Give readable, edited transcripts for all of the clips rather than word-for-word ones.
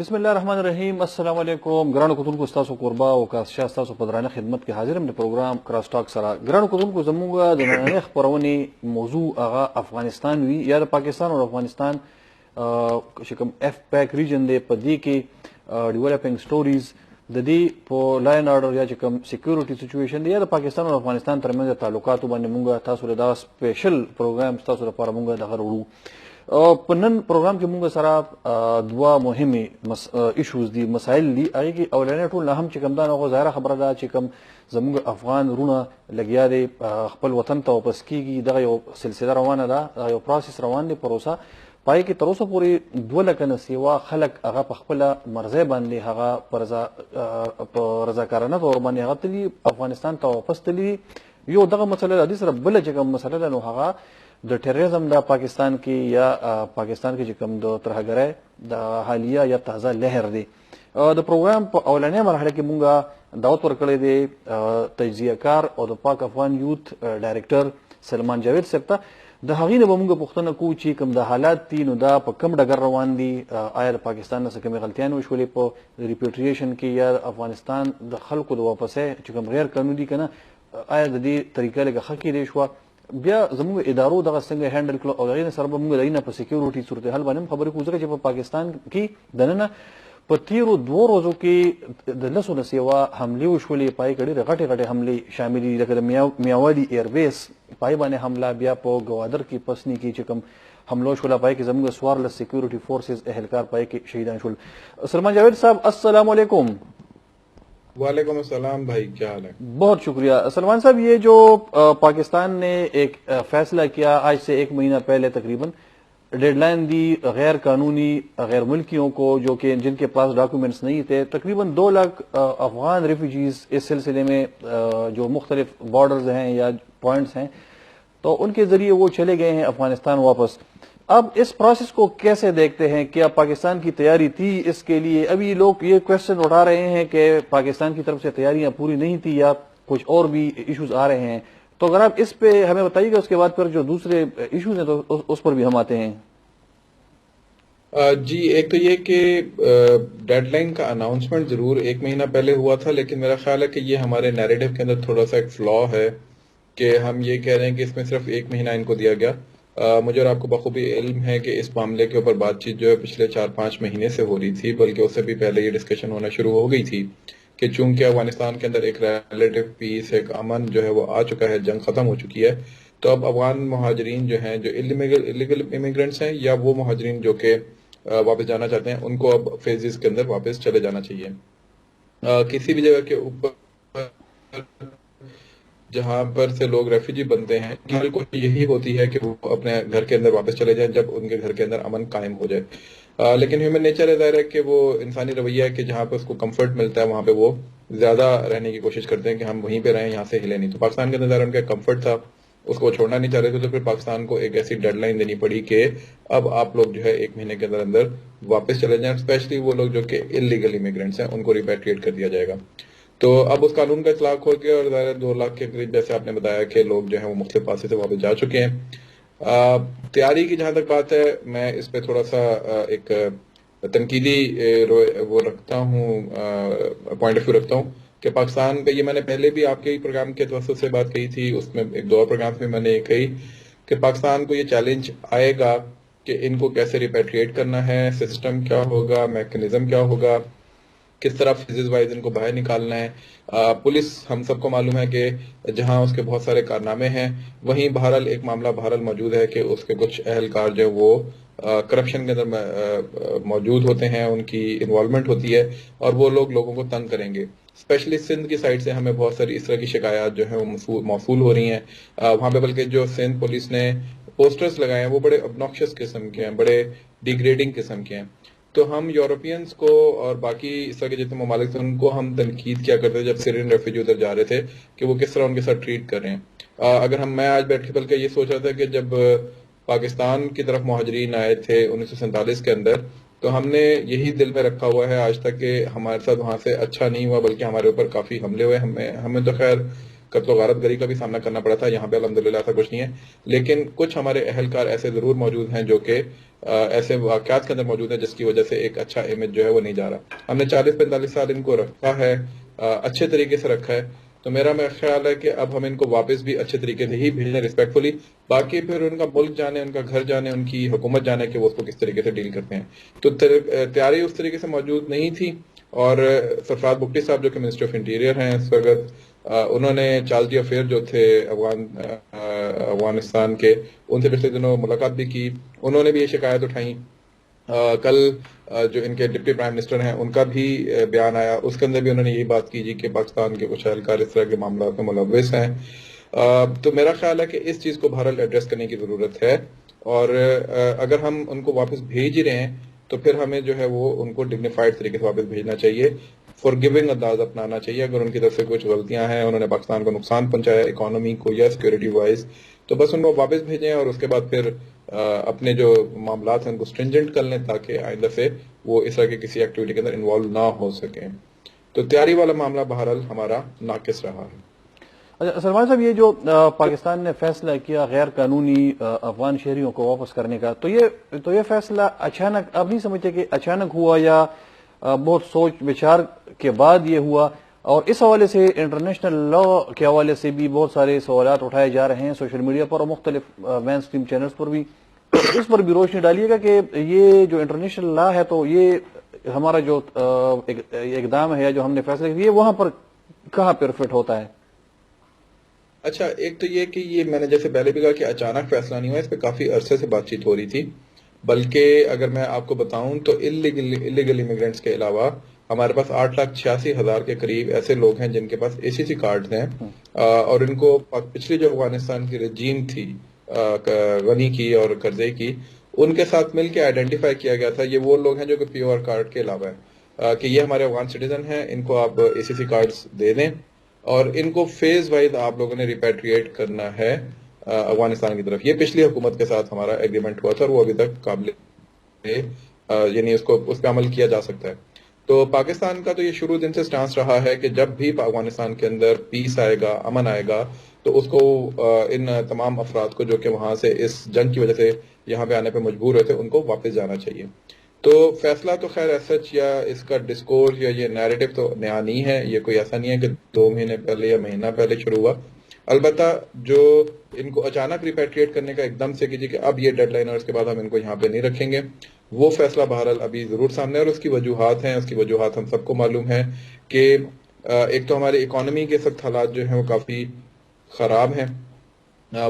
بسم الله الرحمن الرحیم. السلام علیکم ګرانو کتونکو، تاسو قربا او کاسشا تاسو په درانه خدمت کې حاضر یم د پروګرام کراس ټاک سره. ګرانو کتونکو، زموږ د نننۍ خبرونې موضوع هغه افغانستان وي یا د پاکستان او افغانستان چې کوم اف پیک ریجن دی په دې کې ډیولپینګ سټوریز د دې په لاین آرډر یا چې کوم سکیورټي سچویشن دی یا د پاکستان او افغانستان ترمنځ تعلقاتو باندې موږ تاسو له دا سپیشل پروګرام تاسو لپاره موږ دغه وړو. په نن پروګرام کې موږ سره دوه مهمه ایشوز دي، مسایل دي. هغې کې اولنی ټول نه هم چې کوم دا نو ظاهره خبره ده چې کوم زموږ افغان وروڼه لګیا دی خپل وطن ته واپس کېږي. دغه یو سلسله روانه ده، دغه یو پروسس روان دی، پروسه پای کې تر اوسه پورې 2 لکه نه سیوا خلک هغه په خپله مرضۍ باندې هغه په رضاکارانه طور باندې هغه تلي افغانستان ته واپس تلي. یو دغه مسله ده. دې سره بله چې کوم مسله ده نو هغه د ټیرریزم د پاکستان کې یا پاکستان کې چې کوم د ترهګرۍ د حالیه یا تازه لهر دی. د پروګرام په اولنۍ مرحله کې مونږ دعوت ورکړی دی تجزیه کار او د پاک افغان یوت ډایرکټر سلمان جاوید صاحب ته. د هغې نه به مونږ پوښتنه کوو چې کوم د حالات دي نو دا په کوم ډګر روان دي، آیا د پاکستان نه څه کومې غلطیانې وشولې په ریپیټریشن کې یا افغانستان د خلکو د واپسۍ چې کوم غیر قانوني که نه، آیا د دې طریقه لږه ښه کیدی شوه، بیا زموږ ادارو دغه څنګه هینډل کړو او هغې سره به موږ د هغې نه په سکیورټي صورتحال باندې هم خبرې کوو، ځکه چې په پاکستان کې دننه په تیرو 2 ورځو کې د 10 نه سیوا حملې وشولې. پای کې ډېرې غټې غټې حملې شاملې دي، لکه د میاوالی ایربیس پای باندې حمله، بیا په ګوادر کې پسنی کې چې کوم حملو شوله، پای کې زموږ 14 سکیورټي فورسز اهلکار پای کې شهیدان شول. سلمان جاوید صاحب السلام علیکم. وعلیکم السلام بھائی، کیا حال ہے؟ بہت شکریہ سلمان صاحب. یہ جو پاکستان نے ایک فیصلہ کیا آج سے 1 مہینہ پہلے تقریباً ڈیڈ لائن دی غیر قانونی غیر ملکیوں کو جو کہ جن کے پاس ڈاکومنٹس نہیں تھے، تقریباً 2 لاکھ افغان ریفیوجیز اس سلسلے میں جو مختلف بارڈرز ہیں یا پوائنٹس ہیں تو ان کے ذریعے وہ چلے گئے ہیں افغانستان واپس. اب اس پروسیس کو کیسے دیکھتے ہیں؟ کیا پاکستان کی تیاری تھی اس کے لیے؟ ابھی لوگ یہ کوشچن اٹھا رہے ہیں کہ پاکستان کی طرف سے تیاریاں پوری نہیں تھی یا کچھ اور بھی ایشوز آ رہے ہیں، تو اگر آپ اس پہ ہمیں بتائیے گا، اس کے بعد پھر جو دوسرے ایشوز ہیں تو اس پر بھی ہم آتے ہیں. جی، ایک تو یہ کہ ڈیڈ لائن کا اناؤنسمنٹ ضرور 1 مہینہ پہلے ہوا تھا، لیکن میرا خیال ہے کہ یہ ہمارے نیریٹو کے اندر تھوڑا سا ایک فلا ہے کہ ہم یہ کہہ رہے ہیں کہ اس میں صرف 1 مہینہ ان کو دیا گیا. مجھے اور آپ کو بخوبی علم ہے کہ اس معاملے کے اوپر بات چیت جو ہے پچھلے 4-5 مہینے سے ہو رہی تھی، بلکہ اس سے بھی پہلے یہ ڈسکشن ہونا شروع ہو گئی تھی کہ چونکہ افغانستان کے اندر ایک ریلیٹو پیس، ایک امن جو ہے وہ آ چکا ہے، جنگ ختم ہو چکی ہے، تو اب افغان مہاجرین جو ہیں، جو الیگل امیگرینٹس ہیں یا وہ مہاجرین جو کہ واپس جانا چاہتے ہیں، ان کو اب فیزز کے اندر واپس چلے جانا چاہیے. کسی بھی جگہ کے اوپر جہاں پر سے لوگ ریفیوجی بنتے ہیں، بالکل یہی ہوتی ہے کہ وہ اپنے گھر کے اندر واپس چلے جائیں جب ان کے گھر کے اندر امن قائم ہو جائے. لیکن ہیومن نیچر ہے، ظاہر ہے کہ وہ انسانی رویہ ہے کہ جہاں پہ اس کو کمفرٹ ملتا ہے وہاں پہ وہ زیادہ رہنے کی کوشش کرتے ہیں کہ ہم وہیں پہ رہیں، یہاں سے ہلے نہیں. تو پاکستان کے اندر ان کا کمفرٹ تھا، اس کو چھوڑنا نہیں چاہ رہے تھے، تو پھر پاکستان کو ایک ایسی ڈیڈ لائن دینی پڑی کہ اب آپ لوگ جو ہے 1 مہینے کے اندر اندر واپس چلے جائیں. اسپیشلی وہ لوگ جو کہ انلیگل امیگرینٹس ہیں ان کو ریپیٹریٹ کر دیا جائے گا. تو اب اس قانون کا اطلاق ہو گیا اور ظاہر 2 لاکھ کے قریب، جیسے آپ نے بتایا، کہ لوگ جو ہیں وہ مختلف پاسے سے واپس جا چکے ہیں. تیاری کی جہاں تک بات ہے، میں اس پہ تھوڑا سا ایک تنقیدی وہ رکھتا ہوں، پوائنٹ آف ویو رکھتا ہوں کہ پاکستان کا، یہ میں نے پہلے بھی آپ کے پروگرام کے توسط سے بات کہی تھی، اس میں 1-2 اور پروگرامز میں نے یہ کہی کہ پاکستان کو یہ چیلنج آئے گا کہ ان کو کیسے ریپیٹریٹ کرنا ہے، سسٹم کیا ہوگا، میکنزم کیا ہوگا، کس طرح فیزز وائز ان کو باہر نکالنا ہے. پولیس ہم سب کو معلوم ہے کہ جہاں اس کے بہت سارے کارنامے ہیں، وہیں بہرحال ایک معاملہ بہرحال موجود ہے کہ اس کے کچھ اہلکار جو وہ کرپشن کے اندر موجود ہوتے ہیں، ان کی انوالومنٹ ہوتی ہے اور وہ لوگوں کو تنگ کریں گے. اسپیشلی سندھ کی سائڈ سے ہمیں بہت ساری اس طرح کی شکایات جو ہیں وہ موصول ہو رہی ہیں وہاں پہ، بلکہ جو سندھ پولیس نے پوسٹرز لگائے ہیں وہ بڑے obnoxious قسم کے ہیں، بڑے ڈیگریڈنگ قسم کے ہیں. تو ہم یورپینز کو اور باقی اس طرح کے جتنے ممالک تھے ان کو ہم تنقید کیا کرتے تھے جب سیرین ریفیوجی ادھر جا رہے تھے کہ وہ کس طرح ان کے ساتھ ٹریٹ کر رہے ہیں. اگر میں آج بیٹھ کے بلکہ یہ سوچ رہا تھا کہ جب پاکستان کی طرف مہاجرین آئے تھے 1947 کے اندر، تو ہم نے یہی دل میں رکھا ہوا ہے آج تک کہ ہمارے ساتھ وہاں سے اچھا نہیں ہوا، بلکہ ہمارے اوپر کافی حملے ہوئے. ہمیں تو خیر قتل و غارت گری کا بھی سامنا کرنا پڑا تھا. یہاں پہ الحمدللہ ایسا کچھ نہیں ہے, لیکن کچھ ہمارے اہلکار ایسے ضرور موجود ہیں جو کہ ایسے واقعات کے اندر موجود ہیں جس کی وجہ سے ایک اچھا امیج جو ہے وہ نہیں جا رہا. ہم نے 40-45 سال ان کو رکھا ہے, اچھے طریقے سے رکھا ہے, تو میرا خیال ہے کہ اب ہم ان کو واپس بھی اچھے طریقے سے ہی بھیجیں, ریسپیکٹفلی. باقی پھر ان کا ملک جانے, ان کا گھر جانے, ان کی حکومت جانے کہ وہ اس کو کس طریقے سے ڈیل کرتے ہیں. تو تیاری اس طریقے سے موجود نہیں تھی. اور سرفراز بگٹی صاحب جو کہ منسٹر آف انٹیریئر ہیں اس وقت, انہوں نے چارجی افیئر جو تھے افغانستان کے, ان سے پچھلے دنوں ملاقات بھی کی. انہوں نے بھی یہ شکایت اٹھائیں. کل جو ان کے ڈپٹی پرائم منسٹر ہیں ان کا بھی بیان آیا, اس کے اندر بھی انہوں نے یہی بات کی جی کہ پاکستان کے کچھ اہلکار اس طرح کے معاملات میں ملوث ہیں. تو میرا خیال ہے کہ اس چیز کو بہرحال ایڈریس کرنے کی ضرورت ہے, اور اگر ہم ان کو واپس بھیج ہی رہے ہیں تو پھر ہمیں جو ہے وہ ان کو ڈگنیفائڈ طریقے سے واپس بھیجنا چاہیے, فارگیونگ انداز اپنانا چاہیے. اگر ان کی طرف سے کچھ غلطیاں ہیں, انہوں نے پاکستان کو نقصان پہنچایا اکانومی کو یا سیکورٹی وائز, تو بس ان کو واپس بھیجیں اور اس کے بعد پھر اپنے جو معاملات ہیں ان کو اسٹرنجنٹ کر لیں تاکہ آئندہ سے وہ اس طرح کی کسی ایکٹیویٹی کے اندر انوالو نہ ہو سکیں. تو تیاری والا معاملہ بہرحال ہمارا ناقص رہا ہے. اچھا سلمان صاحب, یہ جو پاکستان نے فیصلہ کیا غیر قانونی افغان شہریوں کو واپس کرنے کا, تو یہ فیصلہ اچانک, آپ نہیں سمجھتے کہ اچانک ہوا یا بہت سوچ بچار کے بعد یہ ہوا؟ اور اس حوالے سے انٹرنیشنل لا کے حوالے سے بھی بہت سارے سوالات اٹھائے جا رہے ہیں سوشل میڈیا پر اور مختلف مین اسٹریم چینلز پر بھی, تو اس پر بھی روشنی ڈالیے گا کہ یہ جو انٹرنیشنل لا ہے تو یہ ہمارا جو اقدام ہے یا جو ہم نے فیصلہ کیا وہاں پر کہاں پر فٹ ہوتا ہے؟ اچھا, ایک تو یہ کہ یہ میں نے جیسے پہلے بھی کہا کہ اچانک فیصلہ نہیں ہوا, اس پہ کافی عرصے سے بات چیت ہو رہی تھی. بلکہ اگر میں آپ کو بتاؤں تو الیگل امیگرینٹس کے علاوہ ہمارے پاس 8,86,000 کے قریب ایسے لوگ ہیں جن کے پاس ACC کارڈز ہیں, اور ان کو پچھلی جو افغانستان کی رجیم تھی غنی کی اور کرزئی کی, ان کے ساتھ مل کے آئیڈینٹیفائی کیا گیا تھا. یہ وہ لوگ ہیں جو کہ PR کارڈ کے علاوہ ہے کہ یہ ہمارے افغان سٹیزن ہیں, ان کو آپ ACC کارڈز دے دیں اور ان کو فیز وائز آپ لوگوں نے ریپیٹریٹ کرنا ہے افغانستان کی طرف. یہ پچھلی حکومت کے ساتھ ہمارا ایگریمنٹ ہوا تھا اور وہ ابھی تک قابل یعنی اس پہ عمل کیا جا سکتا ہے. تو پاکستان کا تو یہ شروع دن سے سٹانس رہا ہے کہ جب بھی افغانستان کے اندر پیس آئے گا, امن آئے گا, تو اس کو ان تمام افراد کو جو کہ وہاں سے اس جنگ کی وجہ سے یہاں پہ آنے پہ مجبور ہوئے تھے ان کو واپس جانا چاہیے. تو فیصلہ تو خیر ایسا یا اس کا ڈسکورس یا یہ نیریٹو تو نیا نہیں ہے, یہ کوئی ایسا نہیں ہے کہ 2 مہینے پہلے یا مہینہ پہلے شروع ہوا. البتہ جو ان کو اچانک ریپیٹریٹ کرنے کا ایک دم سے کیجیے کہ اب یہ ڈیڈ لائن اور اس کے بعد ہم ان کو یہاں پہ نہیں رکھیں گے, وہ فیصلہ بہرحال ابھی ضرور سامنے ہے. اور اس کی وجوہات ہیں, اس کی وجوہات ہم سب کو معلوم ہے کہ ایک تو ہماری اکانومی کے سخت حالات جو ہیں وہ کافی خراب ہیں,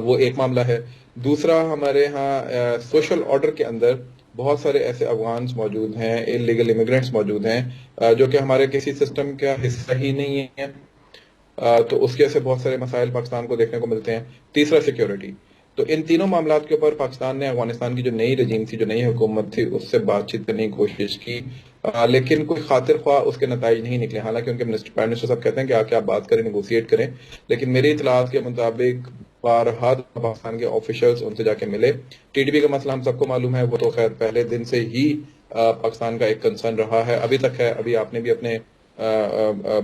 وہ ایک معاملہ ہے. دوسرا ہمارے ہاں سوشل آرڈر کے اندر بہت سارے ایسے افغانس موجود ہیں, انلیگل امیگرینٹس موجود ہیں جو کہ ہمارے کسی سسٹم کا حصہ ہی نہیں ہے, تو اس کے سے بہت سارے مسائل پاکستان کو دیکھنے کو ملتے ہیں. تیسرا سیکیورٹی. تو ان تینوں معاملات کے اوپر پاکستان نے افغانستان کی جو نئی رجیم تھی, جو نئی حکومت تھی, اس سے بات چیت کرنے کی کوشش کی, لیکن کوئی خاطر خواہ اس کے نتائج نہیں نکلے. حالانکہ ان کے پرائم منسٹر صاحب کہتے ہیں کہ آپ بات کریں, نیگوشیٹ کریں, لیکن میری اطلاعات کے مطابق بارہا پاکستان کے آفیشلز ان سے جا کے ملے. TTP کا مسئلہ ہم سب کو معلوم ہے, وہ تو خیر پہلے دن سے ہی پاکستان کا ایک کنسرن رہا ہے, ابھی تک ہے. ابھی آپ نے بھی اپنے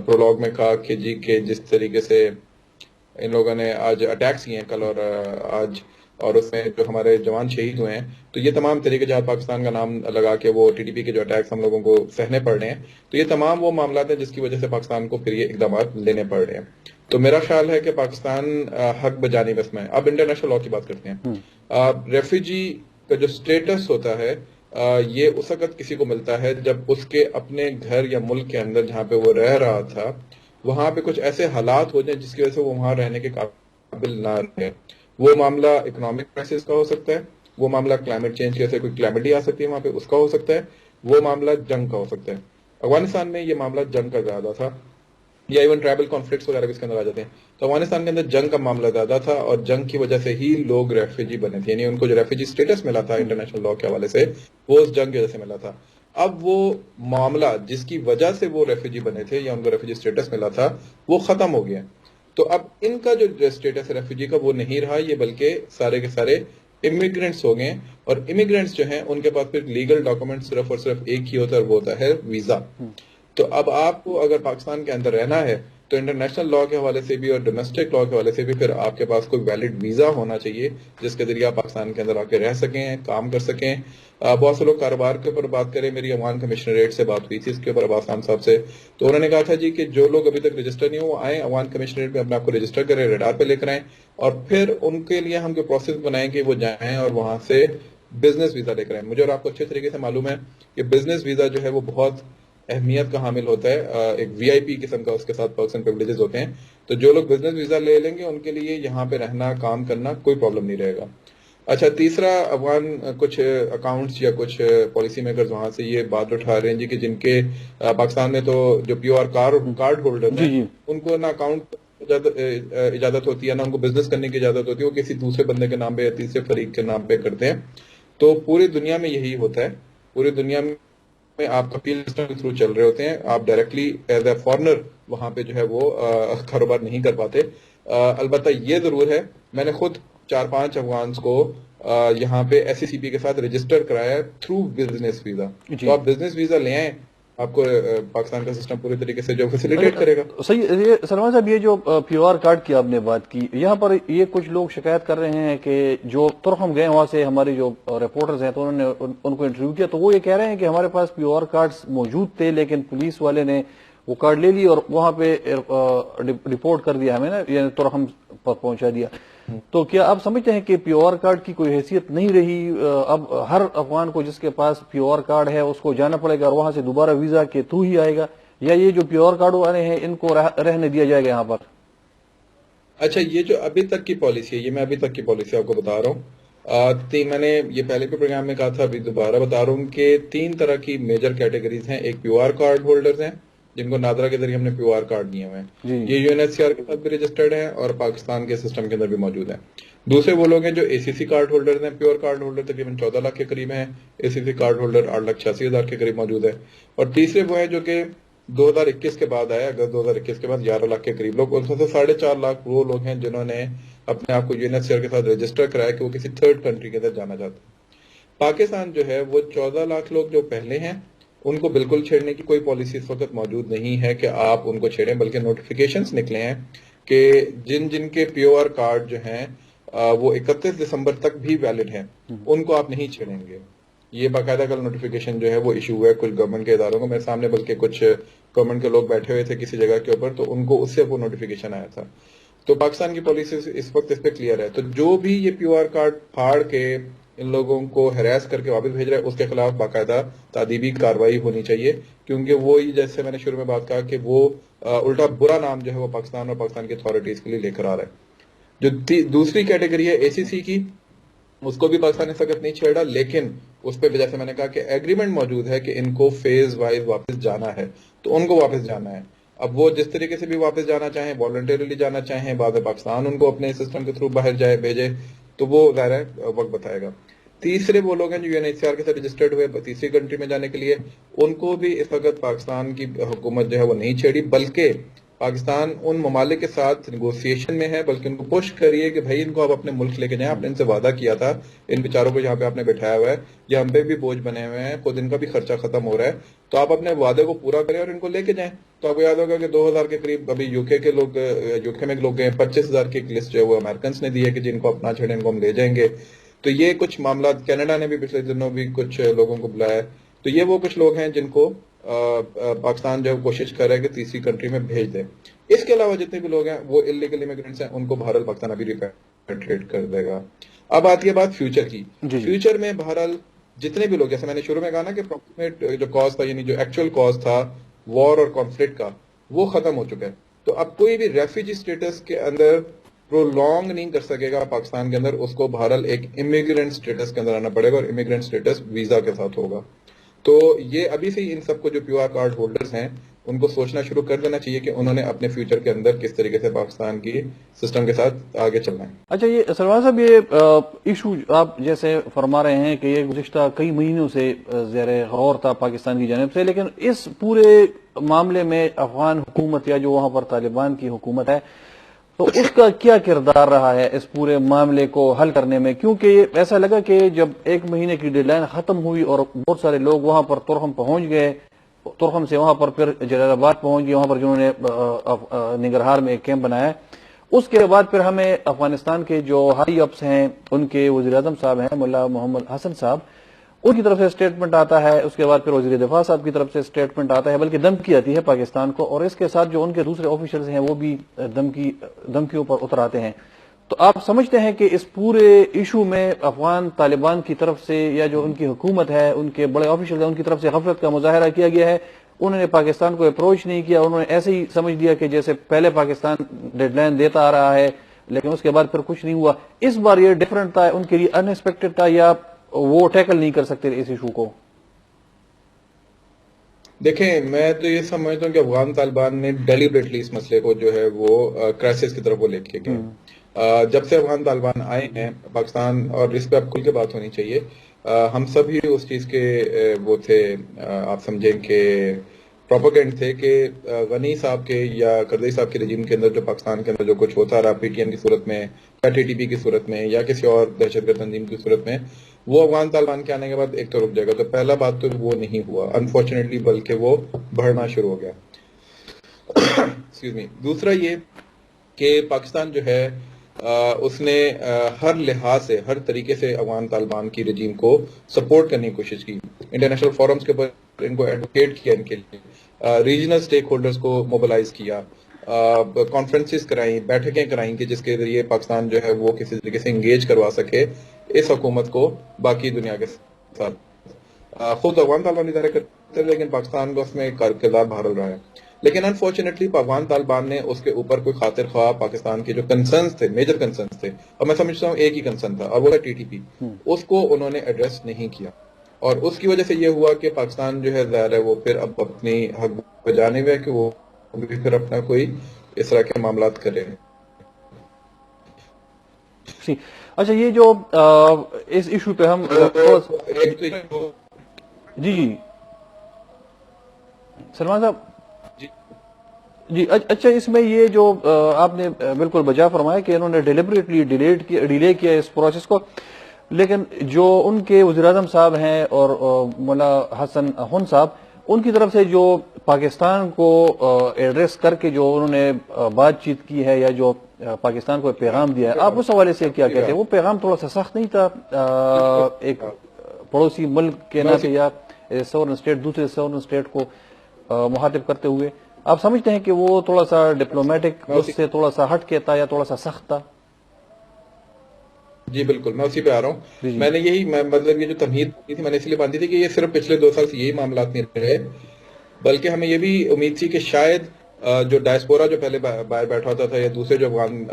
پرولوگ میں کہا کہ جی کہ جس طریقے سے ان لوگوں نے آج اٹیکس کیے ہیں کل اور آج, اور اس میں جو ہمارے جوان شہید ہوئے ہیں, تو یہ تمام طریقے جہاں پاکستان کا نام لگا کے وہ TTP کے جو اٹیکس ہم لوگوں کو سہنے پڑ رہے ہیں, تو یہ تمام وہ معاملات ہیں جس کی وجہ سے پاکستان کو پھر یہ اقدامات لینے پڑ رہے ہیں. تو میرا خیال ہے کہ پاکستان حق بجانب اس میں. اب انٹرنیشنل لا کی بات کرتے ہیں. ریفیوجی کا جو سٹیٹس ہوتا ہے یہ اس وقت کسی کو ملتا ہے جب اس کے اپنے گھر یا ملک کے اندر جہاں پہ وہ رہ رہا تھا وہاں پہ کچھ ایسے حالات ہو جائیں جس کی وجہ سے وہ وہاں رہنے کے قابل نہ رہے. وہ معاملہ اکنامک کرائسس کا ہو سکتا ہے, وہ معاملہ کلائمیٹ چینج کی وجہ سے کوئی کلیمٹی آ سکتی ہے وہاں پہ, اس کا ہو سکتا ہے, وہ معاملہ جنگ کا ہو سکتا ہے. افغانستان میں یہ معاملہ جنگ کا زیادہ تھا, یا ایون ٹرائبل کانفلکٹس وغیرہ بھی اس کے اندر آ جاتے ہیں. تو افغانستان کے اندر جنگ کا معاملہ زیادہ تھا اور جنگ کی وجہ سے ہی لوگ ریفیوجی بنے تھے, یعنی ان کو جو ریفیوجی اسٹیٹس ملا تھا انٹرنیشنل لا کے حوالے سے وہ اس جنگ کی وجہ سے ملا تھا. اب وہ معاملہ جس کی وجہ سے وہ ریفیوجی بنے تھے یا ان کو ریفیوجی اسٹیٹس ملا تھا وہ ختم ہو گیا. تو اب ان کا جو اسٹیٹس ہے ریفیوجی کا وہ نہیں رہا, یہ بلکہ سارے کے سارے امیگرینٹس ہو گئے. اور امیگرینٹس جو ہیں ان کے پاس پھر لیگل ڈاکومنٹ صرف اور صرف ایک ہی ہوتا ہے, اور وہ ہوتا ہے ویزا. تو اب آپ کو اگر پاکستان کے اندر رہنا ہے تو انٹرنیشنل لا کے حوالے سے بھی اور ڈومیسٹک لا کے حوالے سے بھی پھر آپ کے پاس کوئی ویلڈ ویزا ہونا چاہیے جس کے ذریعے آپ پاکستان کے اندر آ کے رہ سکیں, کام کر سکیں. بہت سے لوگ کاروبار کے اوپر بات کریں, میری عوام کمشنریٹ سے بات ہوئی تھی اس کے اوپر عباس خان صاحب سے, تو انہوں نے کہا تھا جی کہ جو لوگ ابھی تک رجسٹر نہیں ہو وہ آئیں عوام کمشنریٹ میں اپنے آپ کو رجسٹر کریں, ریڈار پہ لے کر آئیں, اور پھر ان کے لیے ہم جو پروسیس بنائیں کہ وہ جائیں اور وہاں سے بزنس ویزا لے کر آئیں. مجھے اور آپ کو اچھے طریقے سے معلوم ہے کہ بزنس ویزا جو ہے وہ بہت اہمیت کا حامل ہوتا ہے, ایک وی آئی پی قسم کا اس کے ساتھ پرکس اینڈ پریویلیجز ہوتے ہیں. تو جو لوگ بزنس ویزا لے لیں گے ان کے لیے یہاں پہ رہنا کام کرنا کوئی پرابلم نہیں رہے گا. اچھا, تیسرا افغان کچھ اکاؤنٹس یا کچھ پالیسی میکرز وہاں سے یہ بات اٹھا رہے ہیں جی کہ جن کے پاکستان میں تو جو پیو آر کارڈ ہولڈر ہیں ان کو نہ اکاؤنٹ اجازت ہوتی ہے نہ ان کو بزنس کرنے کی اجازت ہوتی ہے, وہ کسی دوسرے بندے کے نام پہ یا تیسرے فریق کے نام پہ کرتے ہیں. تو پوری دنیا میں یہی ہوتا ہے, پوری دنیا میں آپ کا پیل سسٹم کے تھرو چل رہے ہوتے ہیں, آپ ڈائریکٹلی ایز اے فارنر وہاں پہ جو ہے وہ کاروبار نہیں کر پاتے. البتہ یہ ضرور ہے, میں نے خود 4-5 افغانس کو یہاں پہ ایس سی سی پی کے ساتھ رجسٹر کرایا ہے تھرو بزنس ویزا. تو آپ بزنس ویزا لے آئیں, آپ کو پاکستان کا سسٹم پوری طریقے سے جو فیسیلیٹیٹ کرے گا. صحیح. سلمان صاحب, یہ جو پیو آر کارڈ کی آپ نے بات کی, یہاں پر یہ کچھ لوگ شکایت کر رہے ہیں کہ جو ترخم گئے وہاں سے ہمارے جو رپورٹرز ہیں تو انہوں نے ان کو انٹرویو کیا, تو وہ یہ کہہ رہے ہیں کہ ہمارے پاس پیو آر کارڈز موجود تھے لیکن پولیس والے نے وہ کارڈ لے لی اور وہاں پہ رپورٹ کر دیا ہمیں نا, یعنی ترخم پر پہنچا دیا. تو کیا آپ سمجھتے ہیں کہ پیو آر کارڈ کی کوئی حیثیت نہیں رہی؟ اب ہر افغان کو جس کے پاس پیو آر کارڈ ہے اس کو جانا پڑے گا اور وہاں سے دوبارہ ویزا کے تھرو ہی آئے گا, یا یہ جو پیو آر کارڈ والے ہیں ان کو رہنے دیا جائے گا یہاں پر؟ اچھا, یہ جو ابھی تک کی پالیسی ہے, یہ میں ابھی تک کی پالیسی آپ کو بتا رہا ہوں. میں نے یہ پہلے کے پروگرام میں کہا تھا, ابھی دوبارہ بتا رہا ہوں کہ 3 طرح کی میجر کیٹیگریز ہیں. ایک پیو آر کارڈ ہولڈرز ہیں جن کو نادرا کے ذریعے ہم نے پیو آر کارڈ دیے ہوئے ہیں, یہ U N H C R کے ساتھ بھی رجسٹرڈ ہیں اور پاکستان کے سسٹم کے اندر بھی موجود ہیں. دوسرے وہ لوگ ہیں جو اے سی سی کارڈ ہولڈرز ہیں, پیور کارڈ ہولڈر تقریباً 14 لاکھ کے قریب ہیں, اے سی سی کارڈ ہولڈر 8,86,000 کے قریب موجود ہے. اور تیسرے وہ ہیں جو کہ 2021 کے بعد آئے, اگر 2021 کے بعد 11 لاکھ کے قریب لوگ, ان سے 4.5 لاکھ وہ لوگ ہیں جنہوں نے اپنے آپ کو U N H C R کے ساتھ رجسٹر کرایا کہ وہ کسی تھرڈ کنٹری کے اندر جانا چاہتے ہیں. پاکستان جو ہے وہ 14 لاکھ لوگ جو پہلے ہیں ان کو بالکل چھیڑنے کی کوئی پالیسی اس وقت موجود نہیں ہے کہ آپ ان کو چھیڑیں, بلکہ نوٹیفیکیشنز نکلے ہیں کہ جن کے پیو آر کارڈ جو ہیں وہ 31 دسمبر تک بھی ویلڈ ہیں ان کو آپ نہیں چھیڑیں گے. یہ باقاعدہ کل نوٹیفیکیشن جو ہے وہ ایشو ہوا ہے کچھ گورنمنٹ کے اداروں کو, میرے سامنے بلکہ کچھ گورنمنٹ کے لوگ بیٹھے ہوئے تھے کسی جگہ کے اوپر, تو ان کو اس سے وہ نوٹیفیکیشن آیا تھا. تو پاکستان کی پالیسی اس وقت اس پہ کلیئر ہے. تو جو بھی یہ پیو آر کارڈ پھاڑ کے ان لوگوں کو ہراس کر کے واپس بھیج رہا ہے اس کے خلاف باقاعدہ تعدیبی کاروائی ہونی چاہیے, کیونکہ وہی جیسے میں نے شروع میں بات کہا کہ وہ الٹا برا نام جو ہے وہ پاکستان اور پاکستان کی اتھارٹیز کے لیے لے کر آ رہا ہے. جو دوسری کیٹیگری ہے اے سی سی کی, اس کو بھی پاکستان نے سخت نہیں چھیڑا, لیکن اس پہ جیسے میں نے کہا کہ ایگریمنٹ موجود ہے کہ ان کو فیز وائز واپس جانا ہے, تو ان کو واپس جانا ہے. اب وہ جس طریقے سے بھی واپس جانا چاہیں, والنٹریلی جانا چاہیں, بعد پاکستان ان کو اپنے سسٹم کے تھرو باہر جائے بھیجے, تو وہ ظاہر ہے وقت بتائے گا. تیسرے وہ لوگ ہیں جو U N H C R کے ساتھ رجسٹرڈ ہوئے تیسری کنٹری میں جانے کے لیے, ان کو بھی اس وقت پاکستان کی حکومت جو ہے وہ نہیں چھیڑی, بلکہ پاکستان ان ممالک کے ساتھ نیگوسیشن میں ہے, بلکہ ان کو پش کریے کہ بھائی ان کو آپ اپنے ملک لے کے جائیں, آپ نے ان سے وعدہ کیا تھا, ان بیچاروں کو یہاں پہ آپ نے بٹھایا ہوا ہے, یہ ہم پہ بھی بوجھ بنے ہوئے ہیں, خود ان کا بھی خرچہ ختم ہو رہا ہے, تو آپ اپنے وعدے کو پورا کریں اور ان کو لے کے جائیں. تو آپ کو یاد ہوگا کہ 2000 کے قریب ابھی یو کے لوگ, یو کے میں لوگ گئے, 25,000 کی ایک لسٹ جو ہے وہ امریکنس نے دی ہے کہ جن کو اپنا چھیڑیں ان کو ہم لے جائیں گے. تو یہ کچھ معاملات, کینیڈا نے بھی پچھلے دنوں بھی کچھ لوگوں کو بلایا ہے. تو یہ وہ کچھ لوگ ہیں جن کو پاکستان جو کوشش کر رہا ہے کہ تیسری کنٹری میں بھیج دے. اس کے علاوہ جتنے بھی لوگ ہیں وہ انلیگل امیگرینٹس ہیں, ان کو بہرحال پاکستان ابھی ریپیٹریٹ کر دے گا. اب آتی ہے بات فیوچر کی. فیوچر میں بہرحال جتنے بھی لوگ, جیسے میں نے شروع میں کہا نا کہ اپروکسیمیٹ جو کاز تھا, یعنی جو ایکچوئل کاز تھا وار اور کانفلکٹ کا, وہ ختم ہو چکا ہے. تو اب کوئی بھی ریفیوجی اسٹیٹس کے اندر پرولونگ نہیں کر سکے گا پاکستان کے اندر, اس کو بہرحال ایک امیگرینٹ اسٹیٹس کے اندر آنا پڑے گا, اور امیگرینٹ اسٹیٹس ویزا کے ساتھ ہوگا. تو یہ ابھی سے ان سب کو جو پیو آر کارڈ ہولڈرز ہیں ان کو سوچنا شروع کر دینا چاہیے کہ انہوں نے اپنے فیوچر کے اندر کس طریقے سے پاکستان کی سسٹم کے ساتھ آگے چلنا ہے. اچھا, یہ سلمان صاحب, یہ ایشو آپ جیسے فرما رہے ہیں کہ یہ گزشتہ کئی مہینوں سے زیر غور تھا پاکستان کی جانب سے, لیکن اس پورے معاملے میں افغان حکومت یا جو وہاں پر طالبان کی حکومت ہے, تو اس کا کیا کردار رہا ہے اس پورے معاملے کو حل کرنے میں؟ کیونکہ ایسا لگا کہ جب 1 مہینے کی ڈیڈ لائن ختم ہوئی اور بہت سارے لوگ وہاں پر ترہم پہنچ گئے, ترخم سے وہاں پر پھر جلال آباد پہنچ گئی, وہاں پر جنہوں نے ننگرہار میں ایک کیمپ بنایا ہے. اس کے بعد پھر ہمیں افغانستان کے جو ہائی اپس ہیں, ان کے وزیر اعظم صاحب ہیں ملا محمد حسن صاحب, ان کی طرف سے اسٹیٹمنٹ آتا ہے. اس کے بعد پھر وزیر دفاع صاحب کی طرف سے اسٹیٹمنٹ آتا ہے, بلکہ دھمکی آتی ہے پاکستان کو, اور اس کے ساتھ جو ان کے دوسرے آفیشلز ہیں وہ بھی دھمکیوں پر اتر آتے ہیں. تو آپ سمجھتے ہیں کہ اس پورے ایشو میں افغان طالبان کی طرف سے یا جو ان کی حکومت ہے, ان کے بڑے آفیشلز ہیں, ان کی طرف سے غفلت کا مظاہرہ کیا گیا ہے؟ انہوں نے پاکستان کو اپروچ نہیں کیا, انہوں نے ایسے ہی سمجھ لیا کہ جیسے پہلے پاکستان ڈیڈ لائن دیتا آ رہا ہے لیکن اس کے بعد پھر کچھ نہیں ہوا. اس بار یہ ڈیفرنٹ تھا, ان کے لیے ان ایکسپیکٹڈ تھا, یا وہ ٹیکل نہیں کر سکتے اس ایشو کو؟ دیکھیں, میں تو یہ سمجھتا ہوں کہ افغان طالبان نے ڈیلیبریٹلی اس مسئلے کو جو ہے وہ کرائسس کی طرف وہ لے کے گئے. جب سے افغان طالبان آئے ہیں پاکستان, اور اس پہ اب کھل کے بات ہونی چاہیے, ہم سب ہی اس چیز کے وہ تھے, آپ سمجھیں کہ پروپیگنڈ تھے کہ غنی صاحب کے یا کرزئی صاحب کے رجیم کے اندر جو پاکستان کے اندر جو کچھ ہوتا رہا پی ٹی ایم کی صورت میں یا ٹی ٹی پی کی صورت میں یا کسی اور دہشت گرد تنظیم کی صورت میں, وہ افغان طالبان کے آنے کے بعد ایک تو رک جائے گا. تو پہلا بات تو وہ نہیں ہوا انفارچونیٹلی, بلکہ وہ بڑھنا شروع ہو گیا. Excuse me. دوسرا یہ کہ پاکستان جو ہے اس نے ہر لحاظ سے, ہر طریقے سے افغان طالبان کی رجیم کو سپورٹ کرنے کی کوشش کی. انٹرنیشنل فورمز کے اوپر ان کو ایڈوکیٹ کیا, ان کے لیے ریجنل سٹیک ہولڈرز کو موبلائز کیا, کانفرنسز کرائیں, بیٹھکیں کرائیں کہ جس کے ذریعے پاکستان جو ہے وہ کسی طریقے سے انگیج کروا سکے اس حکومت کو باقی دنیا کے ساتھ. خود افغان طالبان ادارے کرتے لیکن پاکستان کو اس میں کردار بحال رہا ہے. لیکن انفارچونیٹلی افغان طالبان نے اس کے اوپر کوئی خاطر خواہ پاکستان کے جو کنسرنز تھے, میجر کنسرنز تھے, اور میں سمجھتا ہوں ایک ہی کنسرن تھا اور وہ ٹی ٹی پی, اس کو انہوں نے ایڈریس نہیں کیا. اور اس کی وجہ سے یہ ہوا کہ پاکستان جو ہے ظاہر ہے وہ پھر اب اپنی حق بجانے میں کہ وہ پھر اپنا کوئی اس طرح کے معاملات کرے. اچھا, یہ جو اس ایشو پہ ہم جی جی سلمان صاحب جی, اچھا, اس میں یہ جو آپ نے بالکل بجا فرمایا کہ انہوں نے ڈیلیبریٹلی ڈیلے کیا اس پروسیس کو, لیکن جو ان کے وزیر اعظم صاحب ہیں اور مولا حسن ہن صاحب, ان کی طرف سے جو پاکستان کو ایڈریس کر کے جو انہوں نے بات چیت کی ہے یا جو پاکستان کو پیغام دیا ہے, آپ اس حوالے سے کیا کہتے ہیں؟ وہ پیغام تھوڑا سا سخت نہیں تھا ایک پڑوسی ملک کے ناطے یا سورن اسٹیٹ دوسرے سورن اسٹیٹ کو مخاطب کرتے ہوئے؟ آپ سمجھتے ہیں کہ وہ تھوڑا سا ڈپلومیٹک اس سے تھوڑا سا ہٹ کے تھا یا تھوڑا سا سخت تھا؟ جی بالکل, میں اسی پہ آ رہا ہوں. میں نے یہی مطلب یہ جو تمہید کی تھی میں نے اس لیے باندھی تھی کہ یہ صرف پچھلے 2 سال سے یہی معاملات نہیں رہے, بلکہ ہمیں یہ بھی امید تھی کہ شاید جو ڈائسپورا جو پہلے باہر بیٹھا ہوتا تھا یا دوسرے جو افغان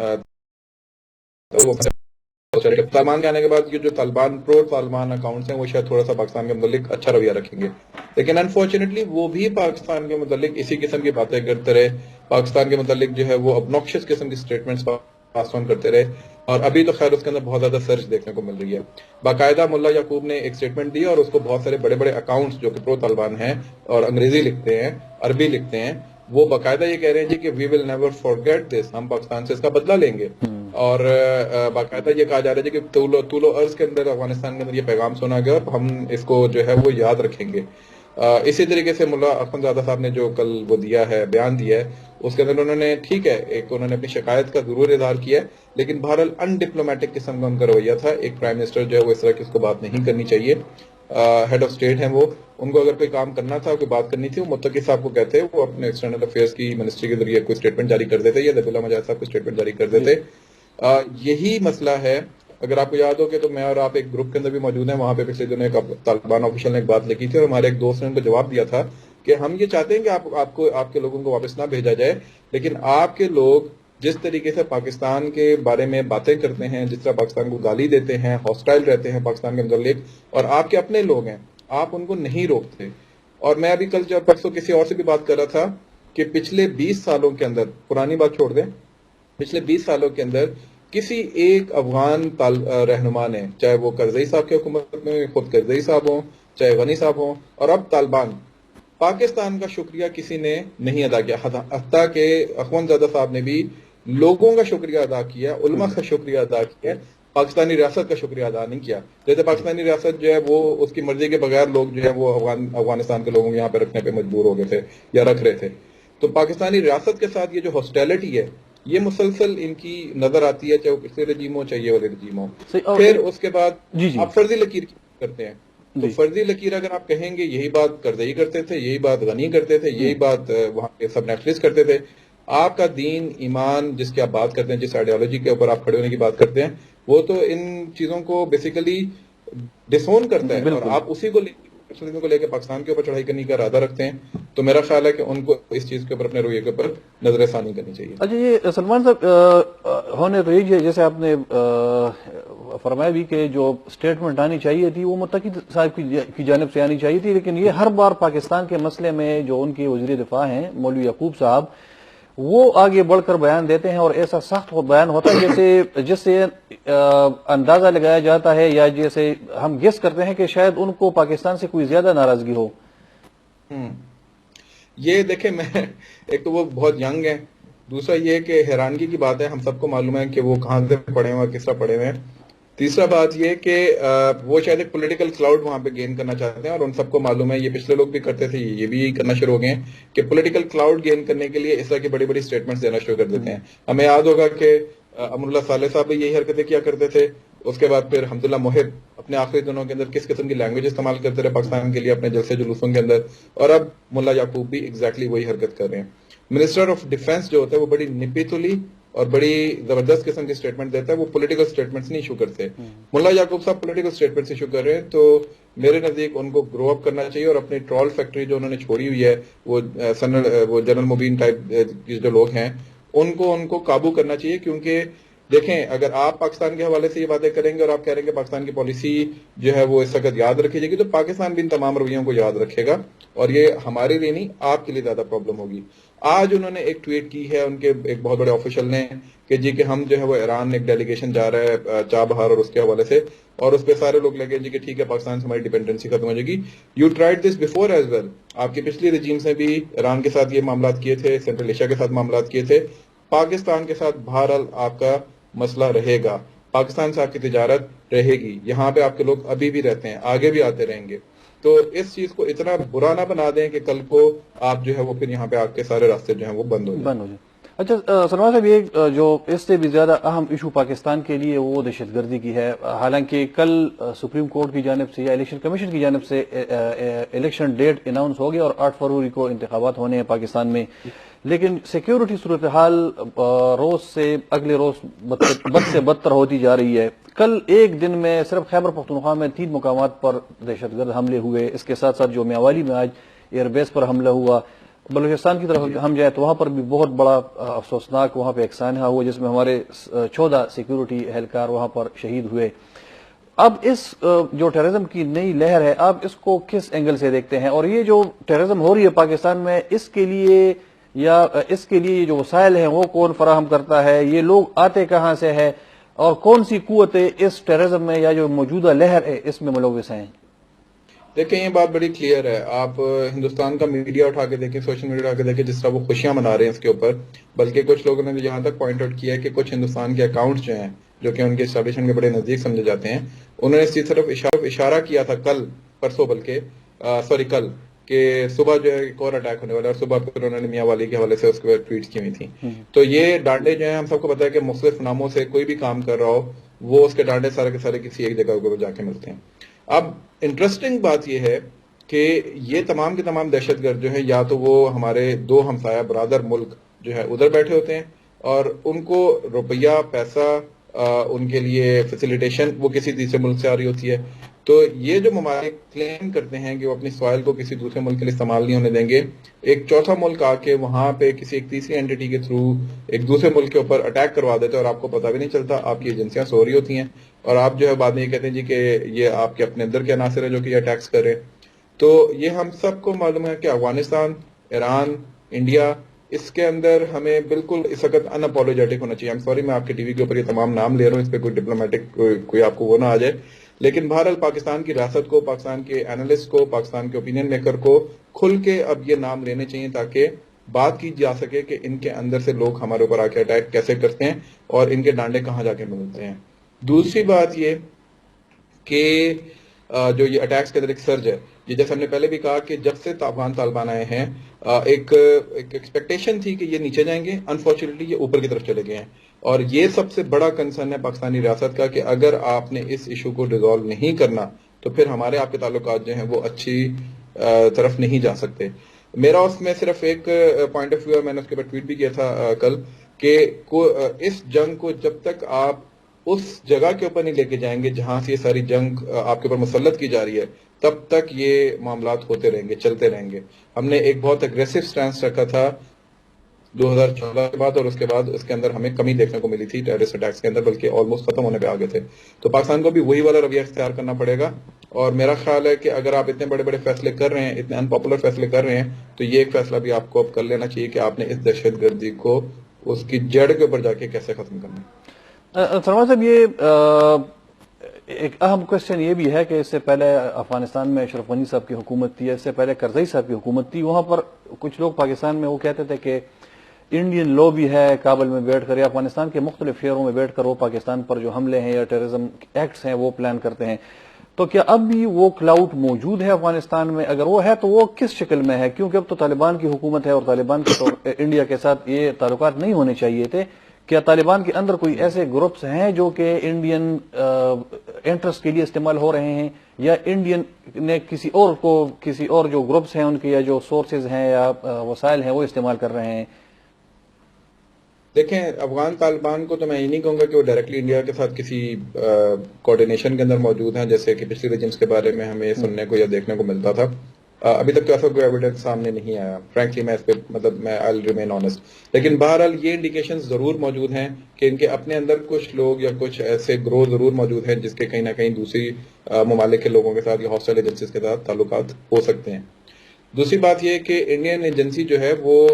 طالبان کے آنے کے بعد یہ جو طالبان پرو طالبان اکاؤنٹس ہیں وہ شاید تھوڑا سا پاکستان کے متعلق اچھا رویہ رکھیں گے, لیکن انفارچونیٹلی وہ بھی پاکستان کے متعلق اسی قسم کی باتیں کرتے رہے, پاکستان کے متعلق جو ہے وہ obnoxious قسم کی سٹیٹمنٹس پاس آن کرتے رہے. اور ابھی تو خیر اس کے اندر بہت زیادہ سرچ دیکھنے کو مل رہی ہے. باقاعدہ ملا یعقوب نے ایک سٹیٹمنٹ دی اور اس کو بہت سارے بڑے بڑے اکاؤنٹس جو کہ پرو طالبان ہیں اور انگریزی لکھتے ہیں, عربی لکھتے ہیں, وہ باقاعدہ یہ کہہ رہے ہیں جی کہ وی ول نیور فارگیٹ دس, ہم پاکستان سے اس کا بدلہ لیں گے. اور باقاعدہ یہ کہا جا رہا ہے کہ طول و عرض کے اندر افغانستان کے اندر یہ پیغام سنا گیا اور ہم اس کو جو ہے وہ یاد رکھیں گے. اسی طریقے سے ملا اخوندزادہ صاحب نے جو کل وہ دیا ہے, بیان دیا ہے, اس کے اندر انہوں نے ٹھیک ہے ایک انہوں نے اپنی شکایت کا ضرور اظہار کیا ہے, لیکن بہرحال ان ڈپلومیٹک قسم کا ان کا رویہ تھا. ایک پرائم منسٹر جو ہے وہ اس طرح کی اس کو بات نہیں کرنی چاہیے. ہیڈ آف اسٹیٹ ہیں وہ, ان کو اگر کوئی کام کرنا تھا, کوئی بات کرنی تھی, وہ متقی صاحب کو کہتے, وہ اپنے ایکسٹرنل افیئرس کی منسٹری کے ذریعے کوئی اسٹیٹمنٹ جاری کر دیتے یا ذبیح اللہ مجاہد صاحب کو اسٹیٹمنٹ جاری کر دیتے. یہی مسئلہ ہے. اگر آپ کو یاد ہو کہ تو میں اور آپ ایک گروپ کے اندر بھی موجود ہیں, وہاں پہ پچھلے دنوں ایک طالبان آفیشل نے ایک بات لکھی تھی اور ہمارے ایک دوست نے ان کو جواب دیا تھا کہ ہم یہ چاہتے ہیں کہ آپ کے لوگوں کو واپس نہ بھیجا جائے, لیکن آپ کے لوگ جس طریقے سے پاکستان کے بارے میں باتیں کرتے ہیں, جس طرح پاکستان کو گالی دیتے ہیں, ہاسٹائل رہتے ہیں پاکستان کے متعلق, اور آپ کے اپنے لوگ ہیں, آپ ان کو نہیں روکتے. اور میں ابھی کل جب پرسوں کسی اور سے بھی بات کر رہا تھا کہ پچھلے 20 سالوں کے اندر, پرانی بات چھوڑ دیں, پچھلے 20 سالوں کے اندر کسی ایک افغان رہنما نے, چاہے وہ کرزئی صاحب کی حکومت میں خود کرزئی صاحب ہوں, چاہے غنی صاحب ہوں, اور اب طالبان, پاکستان کا شکریہ کسی نے نہیں ادا کیا. حتیٰ کہ اخوندزادہ صاحب نے بھی لوگوں کا شکریہ ادا کیا, علماء کا شکریہ ادا کیا, پاکستانی ریاست کا شکریہ ادا نہیں کیا. جیسے پاکستانی ریاست جو ہے وہ اس کی مرضی کے بغیر لوگ جو ہے وہ افغانستان کے لوگوں کو یہاں پہ رکھنے پہ مجبور ہو گئے تھے یا رکھ رہے تھے. تو پاکستانی ریاست کے ساتھ یہ جو ہاسٹیلٹی ہے یہ مسلسل ان کی نظر آتی ہے, چاہے وہ پچھلے رجیم ہو چاہے یہ والے رجیم ہو. پھر اس کے بعد آپ فرضی لکیر کرتے ہیں. تو فرضی لکیر اگر آپ کہیں گے یہی بات کرزئی کرتے تھے, یہی بات غنی کرتے تھے, یہی بات وہاں کے سب نیشنلسٹ کرتے تھے. آپ کا دین ایمان جس کی آپ بات کرتے ہیں, جس آئیڈیالوجی کے اوپر آپ کھڑے ہونے کی بات کرتے ہیں, وہ تو ان چیزوں کو بیسیکلی ڈسون کرتا ہے, اور آپ اسی کو لے کے پاکستان کے اوپر چڑھائی کرنے کا ارادہ رکھتے ہیں. تو میرا خیال ہے کہ ان کو اس چیز کے اوپر اپنے رویے کے اوپر نظر ثانی کرنی چاہیے. اچھا, یہ سلمان صاحب ہونے تو یہ جیسے آپ نے فرمایا بھی کہ جو اسٹیٹمنٹ آنی چاہیے تھی وہ متقی صاحب کی جانب سے آنی چاہیے تھی, لیکن یہ ہر بار پاکستان کے مسئلے میں جو ان کے وزیر دفاع ہیں مولوی یعقوب صاحب وہ آگے بڑھ کر بیان دیتے ہیں, اور ایسا سخت بیان ہوتا ہے جس سے اندازہ لگایا جاتا ہے یا جیسے ہم گیس کرتے ہیں کہ شاید ان کو پاکستان سے کوئی زیادہ ناراضگی ہو. یہ دیکھیں, میں ایک تو وہ بہت ینگ ہے, دوسرا یہ کہ حیرانگی کی بات ہے, ہم سب کو معلوم ہے کہ وہ کہاں سے پڑھے ہوئے ہیں, کس طرح پڑھے ہوئے ہیں. تیسرا بات یہ کہ وہ شاید ایک پولیٹیکل کلاؤڈ وہاں پہ گین کرنا چاہتے ہیں, اور ان سب کو معلوم ہے, یہ پچھلے لوگ بھی کرتے تھے, یہ بھی کرنا شروع ہو گئے ہیں کہ پولیٹیکل کلاؤڈ گین کرنے کے لیے اس طرح کی بڑی بڑی اسٹیٹمنٹس دینا شروع کر دیتے ہیں. ہمیں یاد ہوگا کہ امر اللہ صالح صاحب بھی یہی حرکتیں کیا کرتے تھے. اس کے بعد پھر حمداللہ محب اپنے آخری دنوں کے اندر کس قسم کی لینگویج استعمال کرتے رہے پاکستان کے لیے اپنے جلسے جلوسوں کے اندر, اور اب ملا یعقوب بھی ایگزیکٹلی وہی حرکت کر رہے ہیں. منسٹر آف ڈیفنس جو ہوتا ہے وہ بڑی نپی تلی اور بڑی زبردست قسم کی اسٹیٹمنٹ دیتا ہے, وہ پولیٹیکل اسٹیٹمنٹس نہیں ایشو کرتے. ملا یعقوب صاحب پولیٹیکل اسٹیٹمنٹس ایشو کر رہے ہیں, تو میرے نزدیک ان کو گرو اپ کرنا چاہیے, اور اپنی ٹرول فیکٹری جو انہوں نے چھوڑی ہوئی ہے, وہ جنرل مبین ٹائپ کے جو لوگ ہیں ان کو قابو کرنا چاہیے. کیونکہ دیکھیں, اگر آپ پاکستان کے حوالے سے یہ باتیں کریں گے اور آپ کہہ رہے ہیں کہ پاکستان کی پالیسی جو ہے وہ اس وقت یاد رکھی جائے گی, تو پاکستان بھی ان تمام رویوں کو یاد رکھے گا, اور یہ ہمارے لیے نہیں آپ کے لیے زیادہ پرابلم ہوگی. آج انہوں نے ایک ٹویٹ کی ہے ان کے ایک بہت بڑے آفیشل نے کہ جی کہ ہم جو ہے وہ ایران ایک ڈیلیگیشن جا رہا ہے چابہار اور اس کے حوالے سے, اور اس پہ سارے لوگ لگے جی کہ ٹھیک ہے پاکستان سے ہماری ڈیپینڈنسی ختم ہو جائے گی. You tried this before as well. آپ کی پچھلی رجیمز نے بھی ایران کے ساتھ یہ معاملات کیے تھے, سینٹرل ایشیا کے ساتھ معاملات کیے تھے. پاکستان کے ساتھ بہرحال آپ کا مسئلہ رہے گا, پاکستان سے آپ کی تجارت رہے گی, یہاں پہ آپ کے لوگ ابھی بھی رہتے ہیں, آگے بھی آتے رہیں گے. تو اس چیز کو اتنا برا نہ بنا دیں کہ کل کو آپ جو ہے وہ پھر یہاں پہ آپ کے سارے راستے جو ہیں وہ بند ہو جائیں. اچھا سلمان صاحب, یہ جو اس سے بھی زیادہ اہم ایشو پاکستان کے لیے وہ دہشت گردی کی ہے. حالانکہ کل سپریم کورٹ کی جانب سے یا الیکشن کمیشن کی جانب سے الیکشن ڈیٹ اناؤنس ہو گیا اور 8 فروری کو انتخابات ہونے ہیں پاکستان میں, لیکن سیکیورٹی صورتحال روز سے اگلے روز بد سے بدتر ہوتی جا رہی ہے. کل ایک دن میں صرف خیبر پختونخوا میں 3 مقامات پر دہشت گرد حملے ہوئے. اس کے ساتھ ساتھ جو میاوالی میں آج ایئر بیس پر حملہ ہوا, بلوچستان کی طرف ہم جائیں تو وہاں پر بھی بہت بڑا افسوسناک وہاں پہ ایک سانحہ ہوا جس میں ہمارے 14 سیکیورٹی اہلکار وہاں پر شہید ہوئے. اب اس جو ٹیررزم کی نئی لہر ہے, آپ اس کو کس اینگل سے دیکھتے ہیں, اور یہ جو ٹیررزم ہو رہی ہے پاکستان میں اس کے لیے جو وسائل ہیں وہ کون فراہم کرتا ہے, یہ لوگ آتے کہاں سے ہے, اور کون سی قوتیں اس ٹیررزم میں یا جو موجودہ لہر ہے اس میں ملوث ہیں؟ دیکھیں, یہ بات بڑی کلیئر ہے. آپ ہندوستان کا میڈیا اٹھا کے دیکھیں, سوشل میڈیا اٹھا کے دیکھیں, جس طرح وہ خوشیاں منا رہے ہیں اس کے اوپر. بلکہ کچھ لوگوں نے یہاں تک پوائنٹ آؤٹ کیا ہے کہ کچھ ہندوستان کے اکاؤنٹس جو ہیں جو کہ ان کے اسٹیبلشمنٹ کے بڑے نزدیک سمجھے جاتے ہیں, انہوں نے اس چیز طرف اشارہ کیا تھا کل کہ صبح جو ہے ایک اور اٹیک ہونے والا ہے, اور صبح پھر انہوں نے میاں والی کے حوالے سے اس کے بعد ٹویٹ کی ہوئی تھی. تو یہ ڈانڈے جو ہیں ہم سب کو پتا ہے کہ مختلف ناموں سے کوئی بھی کام کر رہا ہو وہ اس کے ڈانڈے سارے کے سارے کسی ایک جگہ کو جا کے ملتے ہیں. اب انٹرسٹنگ بات یہ ہے کہ یہ تمام کے تمام دہشت گرد جو ہیں یا تو وہ ہمارے 2 ہمسایہ برادر ملک جو ہے ادھر بیٹھے ہوتے ہیں, اور ان کو روپیہ پیسہ ان کے لیے فیسیلیٹیشن وہ کسی تیسرے ملک سے آ رہی ہوتی ہے. تو یہ جو ممالک کلیم کرتے ہیں کہ وہ اپنی سوائل کو کسی دوسرے ملک کے لیے استعمال نہیں ہونے دیں گے, ایک چوتھا ملک آ کے وہاں پہ کسی ایک تیسری اینٹی کے تھرو ایک دوسرے ملک کے اوپر اٹیک کروا دیتے ہیں, اور آپ کو پتہ بھی نہیں چلتا, آپ کی ایجنسیاں سو رہی ہوتی ہیں, اور آپ جو ہے بعد میں یہ کہتے ہیں جی کہ یہ آپ کے اپنے اندر کے عناصر ہیں جو کہ یہ اٹیکس کر رہے ہیں. تو یہ ہم سب کو معلوم ہے کہ افغانستان, ایران, انڈیا, اس کے اندر ہمیں بالکل اس وقت ان اپولوجیٹک ہونا چاہیے. سوری میں آپ کے ٹی وی کے اوپر یہ تمام نام لے رہا ہوں, اس پہ کوئی ڈپلومیٹک کوئی آپ کو وہ نہ آ جائے, لیکن بہرحال پاکستان کی ریاست کو, پاکستان کے اینالسٹ کو, پاکستان کے اوپینین میکر کو کھل کے اب یہ نام لینے چاہیے تاکہ بات کی جا سکے کہ ان کے اندر سے لوگ ہمارے اوپر آ کے اٹیک کیسے کرتے ہیں اور ان کے ڈانڈے کہاں جا کے ملتے ہیں. دوسری بات یہ کہ جو یہ اٹیکس کے اندر ایک سرج ہے، یہ جیسے ہم نے پہلے بھی کہا کہ جب سے افغان طالبان آئے ہیں ایک ایکسپیکٹیشن تھی کہ یہ نیچے جائیں گے، انفارچونیٹلی یہ اوپر کی طرف چلے گئے ہیں، اور یہ سب سے بڑا کنسرن ہے پاکستانی ریاست کا کہ اگر آپ نے اس ایشو کو ریزالو نہیں کرنا تو پھر ہمارے آپ کے تعلقات جو ہیں وہ اچھی طرف نہیں جا سکتے۔ میرا اس میں صرف ایک پوائنٹ آف ویو ہے، میں نے اس کے اوپر ٹویٹ بھی کیا تھا کل، کہ اس جنگ کو جب تک آپ اس جگہ کے اوپر نہیں لے کے جائیں گے جہاں سے یہ ساری جنگ آپ کے اوپر مسلط کی جا رہی ہے، تب تک یہ معاملات ہوتے رہیں گے، چلتے رہیں گے۔ ہم نے ایک بہت اگریسو سٹینس رکھا تھا 2014 کے بعد، اور اس کے بعد اس کے اندر ہمیں کمی دیکھنے کو ملی تھی ٹیررسٹ اٹیکس کے اندر، بلکہ آلموسٹ ختم ہونے پہ آگے تھے۔ تو پاکستان کو بھی وہی والا رویہ اختیار کرنا پڑے گا، اور میرا خیال ہے کہ اگر آپ اتنے بڑے بڑے فیصلے کر رہے ہیں، اتنے ان پاپولر فیصلے کر رہے ہیں، تو یہ ایک فیصلہ بھی آپ کو اب کر لینا چاہیے کہ آپ نے اس دہشت گردی کو اس کی جڑ کے اوپر جا کے کیسے ختم کرنا ہے۔ سلمان صاحب، یہ ایک اہم کوشچن یہ بھی ہے کہ اس سے پہلے افغانستان میں اشرف غنی صاحب کی حکومت تھی، اس سے پہلے کرزئی صاحب کی حکومت تھی، وہاں پر کچھ لوگ پاکستان میں وہ کہتے تھے کہ انڈین لو بھی ہے کابل میں بیٹھ کر یا افغانستان کے مختلف شہروں میں بیٹھ کر وہ پاکستان پر جو حملے ہیں یا ٹیررزم ایکٹس ہیں وہ پلان کرتے ہیں۔ تو کیا اب بھی وہ کلاؤٹ موجود ہے افغانستان میں؟ اگر وہ ہے تو وہ کس شکل میں ہے؟ کیونکہ اب تو طالبان کی حکومت ہے اور طالبان کے تو انڈیا کے ساتھ یہ تعلقات نہیں ہونے چاہیے تھے۔ کیا طالبان کے اندر کوئی ایسے گروپس ہیں جو کہ انڈین انٹرسٹ کے لیے استعمال ہو رہے ہیں، یا انڈین نے کسی اور جو گروپس ہیں ان کے یا جو سورسز ہیں یا وسائل ہیں وہ استعمال کر رہے ہیں؟ دیکھیں، افغان طالبان کو تو میں یہ نہیں کہوں گا کہ وہ ڈائریکٹلی انڈیا کے ساتھ کسی کوآرڈینیشن کے اندر موجود ہیں، جیسے کہ پچھلی ریجنس کے بارے میں ہمیں سننے کو یا دیکھنے کو ملتا تھا۔ ابھی تک تو ایسا کوئی ایویڈنس سامنے نہیں آیا، فرینکلی میں اس پہ میں آئی ول ریمین آنیسٹ، لیکن بہرحال یہ انڈیکیشن ضرور موجود ہیں کہ ان کے اپنے اندر کچھ لوگ یا کچھ ایسے گروہ ضرور موجود ہیں جس کے کہیں نہ کہیں دوسری ممالک کے لوگوں کے ساتھ یا ہاسٹائل ایجنسیز کے ساتھ تعلقات ہو سکتے ہیں۔ دوسری بات یہ کہ انڈین ایجنسی جو ہے وہ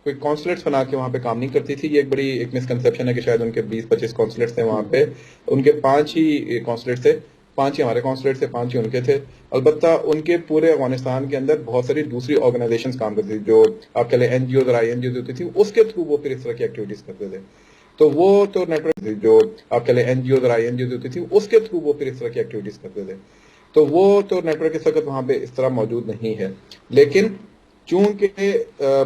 کوئی کانسولیٹس بنا کے وہاں پہ کام نہیں کرتی تھی۔ یہ ایک بڑی ایک مسکنسیپشن ہے کہ شاید ان کے 20-25 کانسولیٹس تھے وہاں پہ، ان کے 5 ہی کانسولیٹس تھے، 5 ہی ہمارے کانسولیٹ تھے، 5 ہی ان کے تھے۔ البتہ ان کے پورے افغانستان کے اندر بہت ساری دوسری آرگنائزیشنز کام کرتی تھی، جو آپ کہہ لیں این جی اوز اور آئی این جی اوز ہوتی تھی، اس کے تھرو وہ پھر اس طرح کی ایکٹیویٹیز کرتے تھے۔ تو وہ تو نیٹ ورک جو آپ کہہ لیں این جی اوز اور آئی این جی اوز ہوتی تھی، اس کے تھرو وہ پھر اس طرح کی ایکٹیویٹیز کرتے تھے۔ تو وہ تو نیٹ ورک اس وقت وہاں پہ اس طرح موجود نہیں ہے، لیکن چونکہ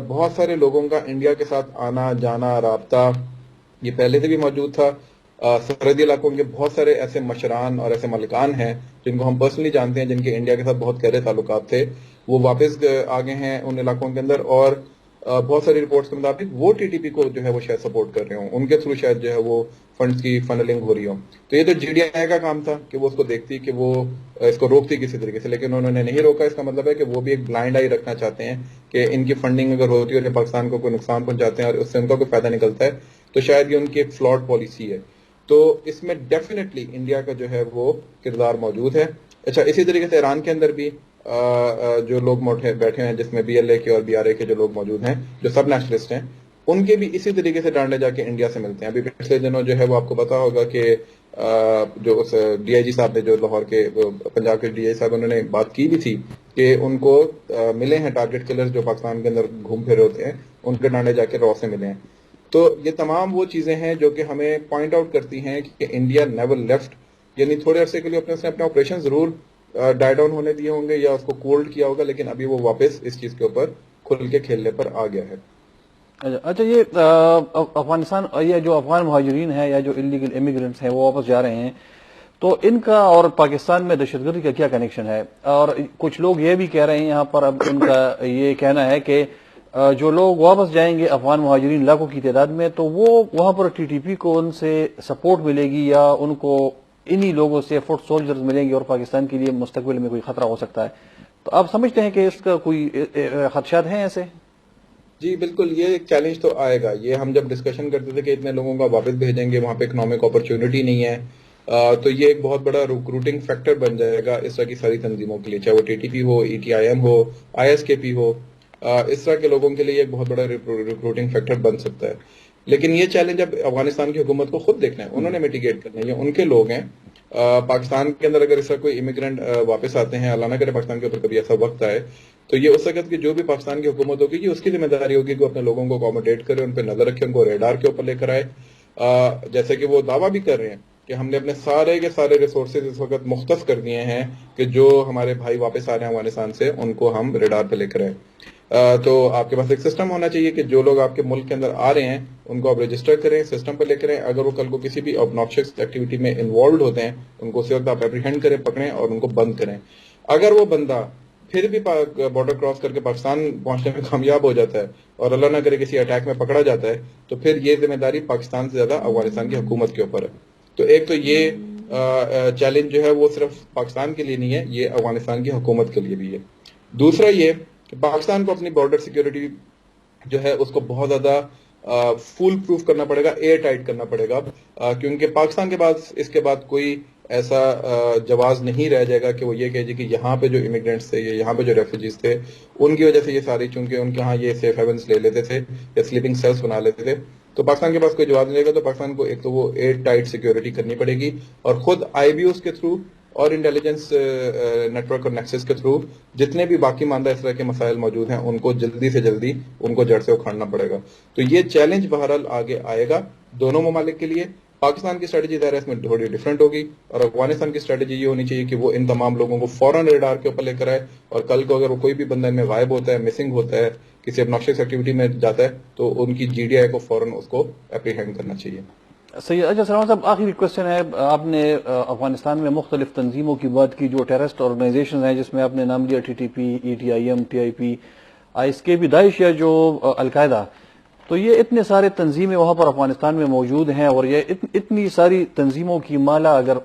بہت سارے لوگوں کا انڈیا کے ساتھ آنا جانا رابطہ یہ پہلے سے بھی موجود تھا، سرحدی علاقوں کے بہت سارے ایسے مشران اور ایسے ملکان ہیں جن کو ہم پرسنلی جانتے ہیں، جن کے انڈیا کے ساتھ بہت گہرے تعلقات تھے، وہ واپس آ گئے ہیں ان علاقوں کے اندر، اور بہت ساری رپورٹس کے مطابق وہ ٹی ٹی پی کو جو ہے وہ شاید سپورٹ کر رہے ہوں، ان کے تھرو شاید جو ہے وہ فنڈز کی فنلنگ ہو رہی ہو۔ تو یہ تو جی ڈی آئی کا کام تھا کہ وہ اس کو دیکھتی کہ وہ اس کو روکتی کسی طریقے سے، لیکن انہوں نے نہیں روکا۔ اس کا مطلب ہے کہ وہ بھی ایک بلائنڈ آئی رکھنا چاہتے ہیں کہ ان کی فنڈنگ اگر ہوتی ہے اور پاکستان کو کوئی نقصان پہنچاتے ہیں اور اس سے ان کا کوئی فائدہ نکلتا ہے تو شاید یہ ان کی ایک فلاڈ پالیسی ہے۔ تو اس میں ڈیفینیٹلی انڈیا کا جو ہے وہ کردار موجود ہے۔ اچھا، اسی طریقے سے ایران کے اندر بھی جو لوگ بیٹھے ہیں، جس میں بی ایل اے کے اور بی آر اے کے جو لوگ موجود ہیں، جو سب نیشنلسٹ ہیں، ان کے بھی اسی طریقے سے ڈانڈے جا کے انڈیا سے ملتے ہیں۔ ابھی پچھلے دنوں جو ہے وہ آپ کو پتا ہوگا کہ جو ڈی آئی جی صاحب نے، جو لاہور کے پنجاب کے ڈی آئی صاحب، انہوں نے بات کی بھی تھی کہ ان کو ملے ہیں ٹارگٹ کلر جو پاکستان کے اندر گھوم پھر ہوتے ہیں، ان کے ڈانڈے جا کے را سے ملے ہیں۔ تو یہ تمام وہ چیزیں ہیں جو کہ ہمیں پوائنٹ آؤٹ کرتی ہیں کہ انڈیا نیور لیفٹ، یعنی تھوڑے عرصے کے لیے اپنے آپریشن ضرور ڈائی ڈاؤن ہونے دیے ہوں گے یا اس کو کولڈ کیا ہوگا، لیکن ابھی وہ واپس اس چیز کے اوپر کھل کے کھیلنے پر آ گیا ہے۔ اچھا، یہ افغانستان، یہ جو افغان مہاجرین ہیں یا جو انلیگل امیگرینٹس ہیں وہ واپس جا رہے ہیں، تو ان کا اور پاکستان میں دہشت گردی کا کیا کنیکشن ہے؟ اور کچھ لوگ یہ بھی کہہ رہے ہیں یہاں پر، اب ان کا یہ کہنا ہے کہ جو لوگ واپس جائیں گے افغان مہاجرین لاکھوں کی تعداد میں، تو وہ وہاں پر ٹی ٹی پی کو ان سے سپورٹ ملے گی یا ان کو انہی لوگوں سے فٹ سولجرز ملیں گے اور پاکستان کے لیے مستقبل میں کوئی خطرہ ہو سکتا ہے۔ تو آپ سمجھتے ہیں کہ اس کا کوئی خدشات ہیں ایسے؟ جی بالکل، یہ ایک چیلنج تو آئے گا۔ یہ ہم جب ڈسکشن کرتے تھے کہ اتنے لوگوں کو واپس بھیجیں گے، وہاں پہ اکنامک اپرچونٹی نہیں ہے، تو یہ ایک بہت بڑا ریکروٹنگ فیکٹر بن جائے گا اس طرح کی ساری تنظیموں کے لیے، چاہے وہ T T P who, E T I am who, I S کے پی ہو، اس طرح کے لوگوں کے لیے ایک بہت بڑا ریکروٹنگ فیکٹر بن سکتا ہے۔ لیکن یہ چیلنج اب افغانستان کی حکومت کو خود دیکھنا ہے، انہوں نے میٹیگیٹ کرنا ہے، یہ ان کے لوگ ہیں۔ پاکستان کے اندر اگر اس طرح کوئی امیگرینٹ واپس آتے ہیں، اللہ نہ کرے پاکستان کے اوپر کبھی ایسا وقت آئے، تو یہ اس وقت کی جو بھی پاکستان کی حکومت ہوگی یہ اس کی ذمہ داری ہوگی کہ وہ اپنے لوگوں کو اکوموڈیٹ کرے، ان پہ نظر رکھے، ان کو ریڈار کے اوپر لے کر آئے، جیسے کہ وہ دعویٰ بھی کر رہے ہیں کہ ہم نے اپنے سارے کے سارے ریسورسز اس وقت مختص کر دیے ہیں کہ جو ہمارے بھائی واپس آ رہے ہیں افغانستان سے ان کو ہم ریڈار پہ لے کر آئے. تو آپ کے پاس ایک سسٹم ہونا چاہیے کہ جو لوگ آپ کے ملک کے اندر آ رہے ہیں ان کو آپ رجسٹر کریں, سسٹم پہ لے کریں. اگر وہ کل کو کسی بھی obnoxious ایکٹیویٹی میں انوالوڈ ہوتے ہیں ان کو اسی وقت آپ اپریہینڈ کریں, پکڑیں اور ان کو بند کریں. اگر وہ بندہ پھر بھی بارڈر کراس کر کے پاکستان پہنچنے میں کامیاب ہو جاتا ہے اور اللہ نہ کرے کسی اٹیک میں پکڑا جاتا ہے تو پھر یہ ذمہ داری پاکستان سے زیادہ افغانستان کی حکومت کے اوپر ہے. تو ایک تو یہ چیلنج جو ہے وہ صرف پاکستان کے لیے نہیں ہے, یہ افغانستان کی حکومت کے لیے بھی ہے. دوسرا یہ کہ پاکستان کو اپنی بارڈر سیکیورٹی جو ہے اس کو بہت زیادہ فول پروف کرنا پڑے گا, ایئر ٹائٹ کرنا پڑے گا, کیونکہ پاکستان کے بعد اس کے بعد کوئی ایسا جواز نہیں رہ جائے گا کہ وہ یہ کہے جی کہ یہاں پہ جو امیگرینٹس تھے یا یہاں پہ جو ریفیوجیز تھے ان کی وجہ سے یہ ساری, چونکہ ان کے ہاں یہ سیف ہیونس لے لیتے تھے یا سلیپنگ سیلس بنا لیتے تھے, تو پاکستان کے پاس کوئی جواز نہیں رہے گا. تو پاکستان کو ایک تو وہ ایئر ٹائٹ سیکیورٹی کرنی پڑے گی اور خود آئی بی اوز کے تھرو اور انٹیلیجنس نیٹ ورک اور نیکسس کے تھرو جتنے بھی باقی ماندہ اس طرح کے مسائل موجود ہیں ان کو جلدی سے جلدی ان کو جڑ سے اکھاڑنا پڑے گا. تو یہ چیلنج بہرحال آگے آئے گا دونوں ممالک کے لیے. پاکستان کی اسٹریٹجی ظاہر ہے اس میں تھوڑی ڈفرینٹ ہوگی, اور افغانستان کی اسٹریٹجی یہ ہونی چاہیے کہ وہ ان تمام لوگوں کو فوراً ریڈار کے اوپر لے کر آئے, اور کل کو اگر وہ کوئی بھی بندہ ان میں غائب ہوتا ہے, مسنگ ہوتا ہے, کسی obnoxious ایکٹیویٹی میں جاتا ہے تو ان کی جی ڈی آئی کو فوراً اس کو اپریہینڈ کرنا چاہیے. صحیح. اچھا سلمان صاحب, آخری کوشچن ہے, آپ نے افغانستان میں مختلف تنظیموں کی بات کی جو ٹیررسٹ آرگنائزیشن ہیں, جس میں آپ نے نام لیا T T P, E T I am, T I P, I S کے بھی, داعش یا جو القاعدہ, تو یہ اتنے سارے تنظیمیں وہاں پر افغانستان میں موجود ہیں, اور یہ اتنی ساری تنظیموں کی مالا اگر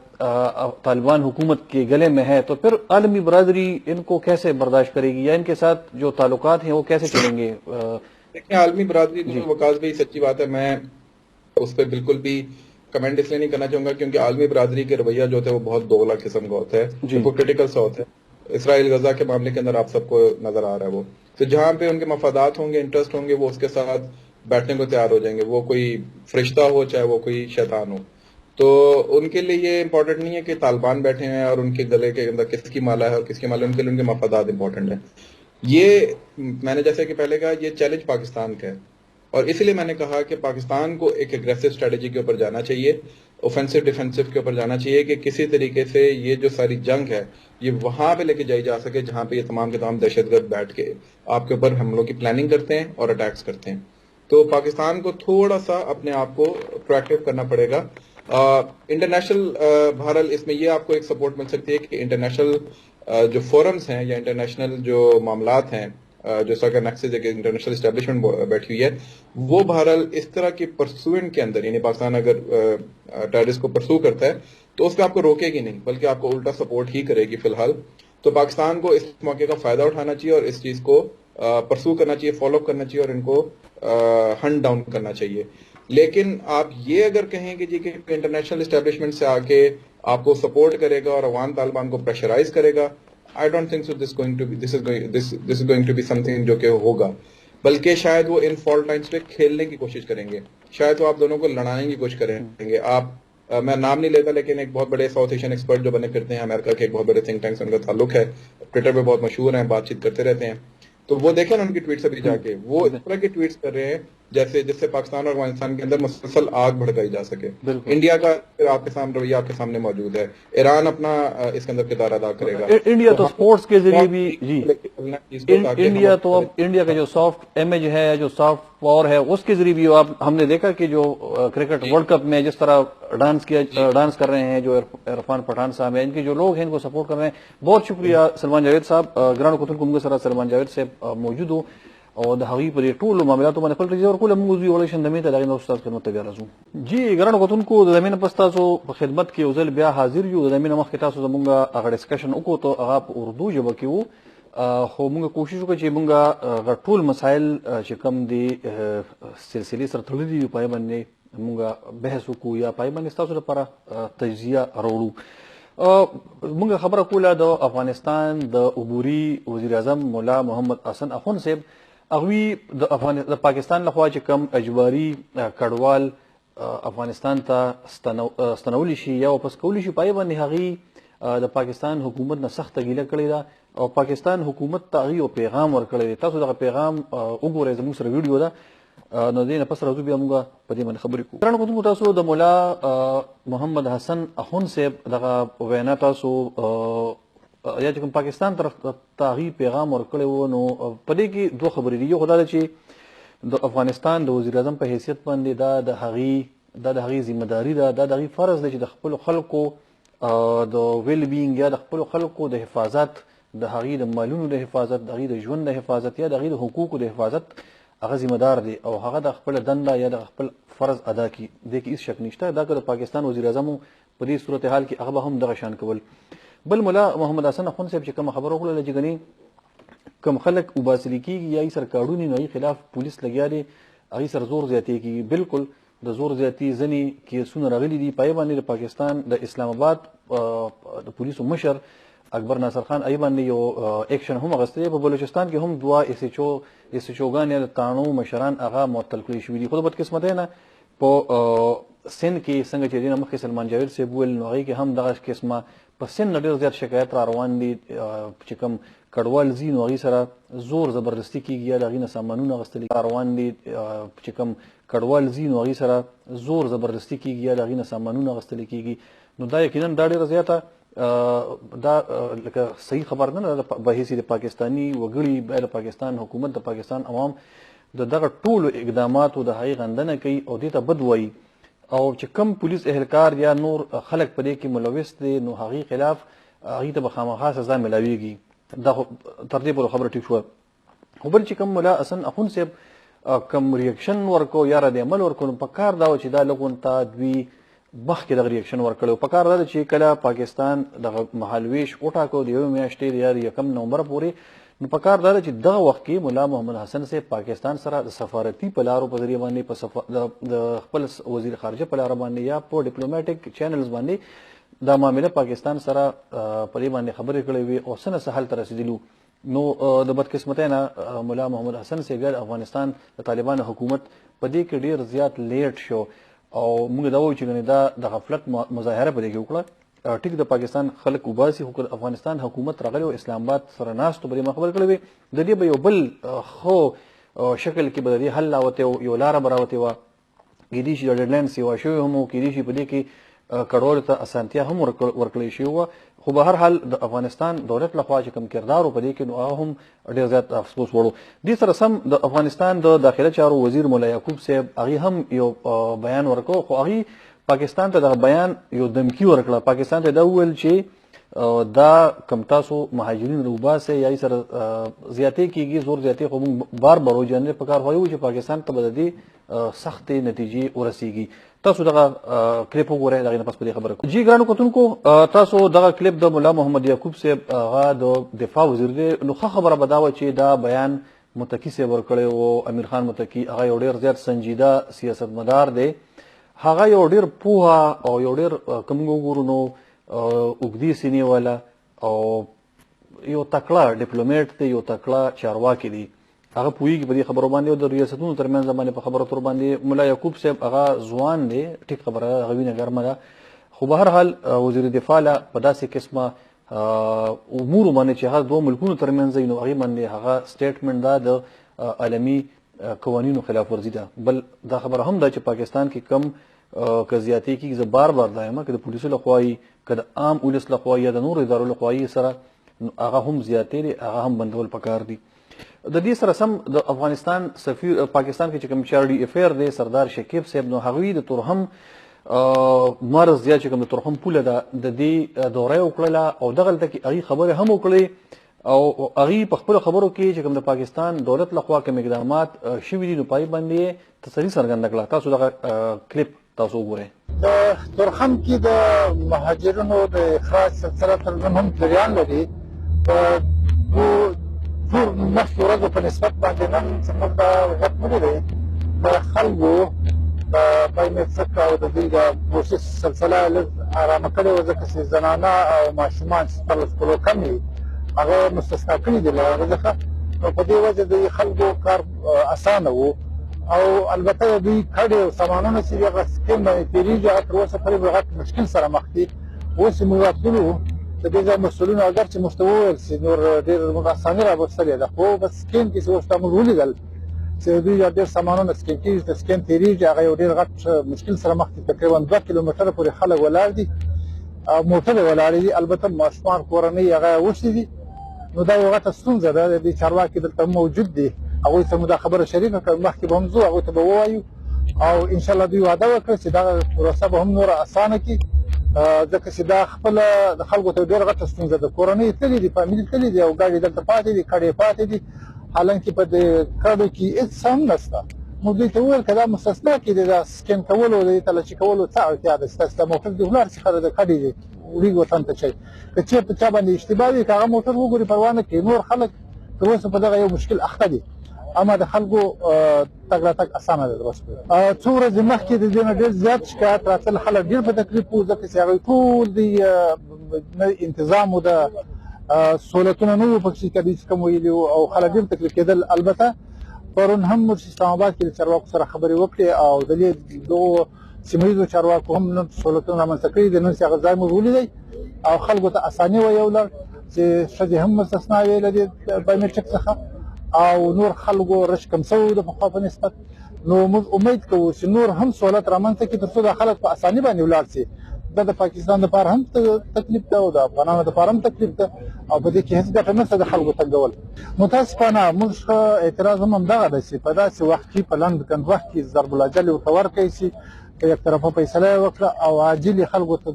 طالبان حکومت کے گلے میں ہے تو پھر عالمی برادری ان کو کیسے برداشت کرے گی, یا ان کے ساتھ جو تعلقات ہیں وہ کیسے چلیں گے؟ دیکھیں عالمی برادری تو وقاص بھائی سچی بات ہے, میں اس پہ بالکل بھی کمنٹ اس لیے نہیں کرنا چاہوں گا کیونکہ عالمی برادری کے رویہ جو ہوتا ہے وہ بہت دوگلا قسم کا ہوتا ہے, ہپوکریٹیکل سا ہوتا ہے. اسرائیل غزہ کے معاملے کے اندر آپ سب کو نظر آ رہا ہے وہ, تو جہاں پہ ان کے مفادات ہوں گے, انٹرسٹ ہوں گے, وہ اس کے ساتھ بیٹھنے کو تیار ہو جائیں گے, وہ کوئی فرشتہ ہو چاہے وہ کوئی شیطان ہو. تو ان کے لیے یہ امپورٹنٹ نہیں ہے کہ طالبان بیٹھے ہیں اور ان کے گلے کے اندر کس کی مالا ہے اور کس کی مالا, ان کے لیے ان کے مفادات امپورٹنٹ ہیں. یہ میں نے جیسے کہ پہلے کہا یہ چیلنج پاکستان کا ہے, اور اسی لیے میں نے کہا کہ پاکستان کو ایک اگریسو اسٹریٹجی کے اوپر جانا چاہیے, اوفینسو ڈیفینسو کے اوپر جانا چاہیے کہ کسی طریقے سے یہ جو ساری جنگ ہے یہ وہاں پہ لے کے جائی جا سکے جہاں پہ یہ تمام کے تمام دہشت گرد بیٹھ کے آپ کے اوپر حملوں کی پلاننگ کرتے ہیں اور اٹیکس کرتے ہیں. تو پاکستان کو تھوڑا سا اپنے آپ کو پرویکٹیو کرنا پڑے گا. انٹرنیشنل بہرحال اس میں یہ آپ کو ایک سپورٹ مل سکتی ہے کہ انٹرنیشنل جو فورمز ہیں یا انٹرنیشنل جو معاملات ہیں, جو سرکر نیکسس ایک انٹرنیشنل اسٹیبلشمنٹ بیٹھی ہوئی ہے, وہ بہرحال اس طرح کی پرسوئنٹ کے اندر, یعنی پاکستان اگر ٹیررسٹ کو پرسو کرتا ہے تو اس پہ آپ کو روکے گی نہیں بلکہ آپ کو الٹا سپورٹ ہی کرے گی فی الحال. تو پاکستان کو اس موقع کا فائدہ اٹھانا چاہیے اور اس چیز کو پرسو کرنا چاہیے, فالو کرنا چاہیے اور ان کو ہنٹ ڈاؤن کرنا چاہیے. لیکن آپ یہ اگر کہیں کہ جی کہ انٹرنیشنل اسٹیبلشمنٹ سے آ کے آپ کو سپورٹ کرے گا اور افغان طالبان کو پریشرائز کرے گا, I don't think so this is going to be something جو کہ ہوگا, بلکہ شاید وہ ان فالٹ لائنز پہ کھیلنے کی کوشش کریں گے, شاید وہ آپ دونوں کو لڑانے کی کوشش کریں گے. آپ میں نام نہیں لیتا لیکن ایک بہت بڑے ساؤتھ ایشین ایکسپرٹ جو بنے پھرتے ہیں امریکہ کے ایک بہت بڑے تھنک ٹینک سے ان کا تعلق ہے, ٹویٹر پہ بہت مشہور ہیں, بات چیت کرتے رہتے ہیں, تو وہ دیکھیں نا ان کی ٹویٹس ابھی جا کے, وہ اس طرح کے ٹویٹس کر رہے ہیں جس سے پاکستان اور افغانستان کے اندر مسلسل آگ بھڑکائی جا سکے. انڈیا کا آپ کے سامنے رویہ آپ کے سامنے موجود ہے, ایران اپنا اس کے اندر کردار ادا کرے گا. انڈیا تو سپورٹس کے ذریعے بھی, جی انڈیا تو اب انڈیا کا جو سافٹ امیج ہے, جو سافٹ پاور ہے, اس کے ذریعے بھی ہم نے دیکھا کہ جو کرکٹ ورلڈ کپ میں جس طرح ڈانس کر رہے ہیں جو عرفان پٹھان صاحب ہیں, ان کے جو لوگ ہیں ان کو سپورٹ کر رہے ہیں. بہت شکریہ سلمان جاوید صاحب, گران قطن کو سر سلمان جاوید سے موجود ہوں اور دهغي پر ټول معاملاتو باندې خپل رضا ورکول موږ وی ولې شندمې ته دغه استاد خدمت ته بیا راځو. جی ګرانو غوتونکو د زمينه پستاسو په خدمت کې وزل بیا حاضر یو. د زمينه مخ کې تاسو زمونږه هغه ډسکشن وکړو ته هغه په اردو ژبه کې وو, خو موږ کوشش وکړو چې موږ ټول مسائل چې کوم دي سلسله سره تړلي دي په باندې موږ بحث وکړو یا په باندې تاسو لپاره تجزیه راوړو. موږ خبره کوله د افغانستان د عبوري وزیر اعظم مولا محمد حسن اخوند صاحب, اغوی د پاکستان لخوا چې کم اجباري کډوال افغانستان ته ستنولی شي یا واپس کولی شي, پای باندې هغوی د پاکستان حکومت نه سخته ګیله کړې ده او پاکستان حکومت ته هغوی یو پیغام ورکړی دی. تاسو دغه پیغام وګورئ, زموږ سره ویډیو ده, نو دې نه پس راځو بیا موږ په دې باندې خبرې کوو. ګرانو کتونکو تاسو د مولا محمد حسن اخون صاحب دغه وینا تاسو یا چې کوم پاکستان طرف ته هغوی پیغام ورکړی و نو په دې کې دوه خبرې دي. یو خو دا ده چې د افغانستان د وزیر اعظم په حیثیت باندې دا د هغوی ذمهداري ده، دا د هغوی فرض دی چې د خپلو خلکو د ویل بینګ یا د خپلو خلکو د حفاظت، د هغوی د مالونو د حفاظت، د هغوی د ژوند د حفاظت یا د هغوی د حقوقو د حفاظت هغه ذمہدار دی او هغه د خپل دنده یا د خپل فرض ادا کی. دې کې هیڅ شک نشته. دا که د پاکستان وزیر اعظم په دې صورتحال کې هغه به هم دغه شان کول. بل مولا محمد حسن اخون صاحب چې کوم خبره وکړله چې ګنې کم خلک وباسلي کېږي یا یې سره کاړوني نو هغې خلاف پولیس لګیا دی، هغې سره زور زیاتې کېږي. بالکل د زور زیاتي ځینې کیسونه راغلي دي. په باندې د پاکستان د اسلام آباد د پولیسو مشر اکبر ناصر خان ای باندې یو ایکشن هم اخیستی. په بلوچستان کې هم دوه ایس ایچ اوګان یا د تاڼو مشران هغه معطل کړي شوي دي. خو د بدقسمتۍ نه په سند کې څنګه چې دې نه مخکې سلمان جاوید صاحب وویل نو هغې کې هم دغه قسمه په سند نه ډېر زیات شکایت را روان دي چې کوم کډوال ځي نو هغوی سره زور زبردستي کېږي یا د هغوی نه سامانونه اخیستل را روان دي چې کوم کډوال ځي نو هغوی سره زور زبردستي کېږي یا د هغوی نه سامانونه اخیستل کېږي. نو دا یقینا دا ډېره زیاته دا لکه صحیح خبر نه ده په حیث د پاکستاني وګړي د پاکستان حکومت د پاکستان عوام د دغه ټولو اقداماتو د هغې غندنه کوي او دې ته بد وایي او چې کم پولیس اهلکار یا نور خلک په دې کې ملوث دي نو هغې خلاف هغوی ته به خامخا سزا میلاویږي. دا خو تر دې پورې خبره ټیک شوه. خو بل چې کوم مولا حسن اخون صاحب کوم ریاکشن ورکو یا رد عمل ورکو نو په کار دا و چې دا لږ ته دوی مخکې دغه ریاکشن ورکړی. په کار دا ده چې کله پاکستان دغه مهالویش وټاکو د یوې میاشتې یا د 1 نومبر پورې نو په کار دا ده چې دغه وخت کې مولا محمد حسن صاحب پاکستان سره د سفارتي په لارو په ذریعه باندې د خپل وزیر خارجه په لاره باندې یا په ډیپلوماټیک چینلز باندې دا معامله پاکستان سره په دې باندې خبرې کړې وې او څه نه څه حل ته رسېدلي. نو د بدقسمتۍ نه مولا محمد حسن صاحب د افغانستان د طالبانو حکومت په دې کې ډېر زیات لیټ شو او موږ دا وایو چې دا د غفلت مظاهره په دې کې وکړه. ټیک د پاکستان خلک وباسي خو افغانستان حکومت راغلی او اسلام آباد سره ناستو په دې خبرې کړې وې د دې به یو بل خو شکل کې به د دې حل راوتې یو لاره به راوتې وه. کېدای شي د ډیډلاین سیوا شوی هم و، کېدای شي په دې کې کډوالو ته اسانتیا هم ورکړی شوې وه. خو به هر حال د افغانستان دولت لخوا چې کوم کردار و په دې کې نو هغه هم ډېر زیات افسوس وړو. دې سره سم د افغانستان د داخله چارو وزیر مولا یعقوب صاحب هغې هم یو بیان ورکړ خو هغې پاکستان ته دغه بیان یو دمکي ورکړه. پاکستان ته دا وویل چې دا کم تاسو مهاجرین روباسئ یا یې سره زیاتې کېږي زور زیاتې خو موږ بار بار وجنې په کار وایو چې پاکستان ته به د دې سختې نتیجې ورسیږي. تاسو دغه کلیپ وګورئ د هغې نه پس په دې خبره کوو. جی ګرانو کتونکو تاسو دغه کلیپ د ملا محمد یعقوب صاحب هغه د دفاع وزیر دی. نو ښه خبره به دا وه چې دا بیان متقي صاحب ورکړی و. امیر خان متقي هغه یو ډېر زیات سنجیده سیاستمدار دی. هغه یو ډېر پوهه او یو ډېر که موږ وګورو نو اوږدې سینې والا او یو تکړه ډیپلوماټ دی، یو تکړه چارواکي دی. هغه پوهېږي په دې خبرو باندې او د ریاستونو ترمنځ باندې په خبرو تر باندې. ملا یعقوب صاحب هغه ځوان دی، ټیک خبره ده، هغه وینه ګرمه ده. خو به هر حال وزیر دفاع له په داسې قسمه امورو باندې چې هغه دوه ملکونو ترمنځ وي نو هغې باندې هغه سټیټمنټ دا د عالمي قوانینو خلاف ورزي ده. بل دا خبره هم ده چې پاکستان کې کم که زیاتې کېږي زه بار بار دا یم که د پولیسو لخوا وي که د عام ولس لخوا یا د نورو ادارو لخوا وي سره هغه هم زیاتې دی، هغه هم بندول پکار دي. د دې سره سم د افغانستان سفیر پاکستان کې چې کوم چارډي افیر دی سردار شکیب صاحب نو هغوی د تورهم مرز یا چې کوم د تورهم پوله ده د دې دوره یې وکړله او دغلته کې هغې خبرې هم وکړې او هغې په خپلو خبرو کې چې کوم د پاکستان دولت لخوا کوم اقدامات شوي دي نو په هغې باندې یې تسلي څرګنده کړه. تاسو دغه کلیپ تاسو وګورئ. د تورخم کې د مهاجرینو د اخراج سلسله تر نن هم جریان لري. په ټول مخکې ورځو په نسبت باندې نن زموږ دا وضعیت نه دی د خلکو په میکسک او د دوی د پروسس سلسله لږ ارامه کړې وه ځکه چې زنانه او ماشومان چې 14 کلو کم وي هغه مستثنا کړي دي له هغه څخه نو په دې وجه د خلکو کار اسانه و او البته دوی کډې او سامانونه چې دي هغه سکیم باندې تېرېږي هغه تر اوسه پورې غټ مشکل سره مخ دي. اوس یې موږ راتللو د دې ځای مسؤلینو اګر چې موږ ته وویل چې نور ډېر موږ اساني راوستلې ده خو په سکیم کې چې اوس تا موږ ولیدل چې دوی ډېر سامانونه سکین کېږي د سکین تېرېږي هغه یو ډېر غټ مشکل سره مخ دي. تقریبا 2 کیلومتره پورې خلک ولاړ دي، موټرې ولاړې دي، البته ماشومان کورنۍ هغه وشلي دي. نو دا یو غټه ستونزه ده. د چارواکي دلته موجود دي، هغوی سره مو دا خبره شریکه کړه، مخکې به هم ځو هغوی ته به ووایو او انشاءالله دوی وعده وکړه چې دغه پروسه به هم نوره اسانه کړي، ځکه چې دا خپله د خلکو ته ډېره غټه ستونزه ده. کورنۍ تللي دي، فامیلي تللي دي او ګاډي دلته پاتې دي، کډې پاتې دي، حالانکې په دې کډو کې هېڅ هم نشته. نو دوی ته وویل که دا مستثنا کړي د سکین کولو د تلاشي کولو څه اړتیا ده، ستاسو دا موټر دې ولاړ شي ښه ده، د کډې دې وړي وطن ته شي. که چېرته چا باندې اشتباه وي که هغه موټر وګوري پروا نه کوي. نور خلک تر اوسه په دغه یو مشکل اخته دي، اما د خلکو تګ راتګ اسانه ده. اوس څو ورځې مخکې د دې نه ډېر زیات شکایت راتلل، خلک ډېر په تکلیف وو ځکه چې هغوی ټول د انتظام و د سهولتونه نه وو پکښې که چې کوم ویلي وو او خلک ډېر تکلیف کېدل. البته پرون هم موږ اسلام آباد کې د چارواکو سره خبرې وکړې او د دغو سیمه ییزو چارواکو هم نن سهولتونه رامنځته کړي دي. نن چې هغه ځای موږ ولیدی او خلکو ته اساني وه یو لړ چې ښځې هم مستثنا وې له دې بایومیټریک څخه او نور خلکو رش کم شوی د پخوا په نسبت. نو موږ امید کوو چې نور هم سهولت رامنځته کړي تر څو دا خلک په اساني باندې ولاړ شي. دا د پاکستان دپاره هم تکلیف ده او د افغانانو دپاره هم تکلیف ده او په دې کې هېڅ ګټه نشته د خلکو تنګول. متاسفانه موږ اعتراض هم همدغه ده چې په داسې وخت کې په لنډ کند وخت کې ضرب الاجل ورته ورکړی شي، په یک طرفه فیصله یې وکړه او عاجل خلکو ته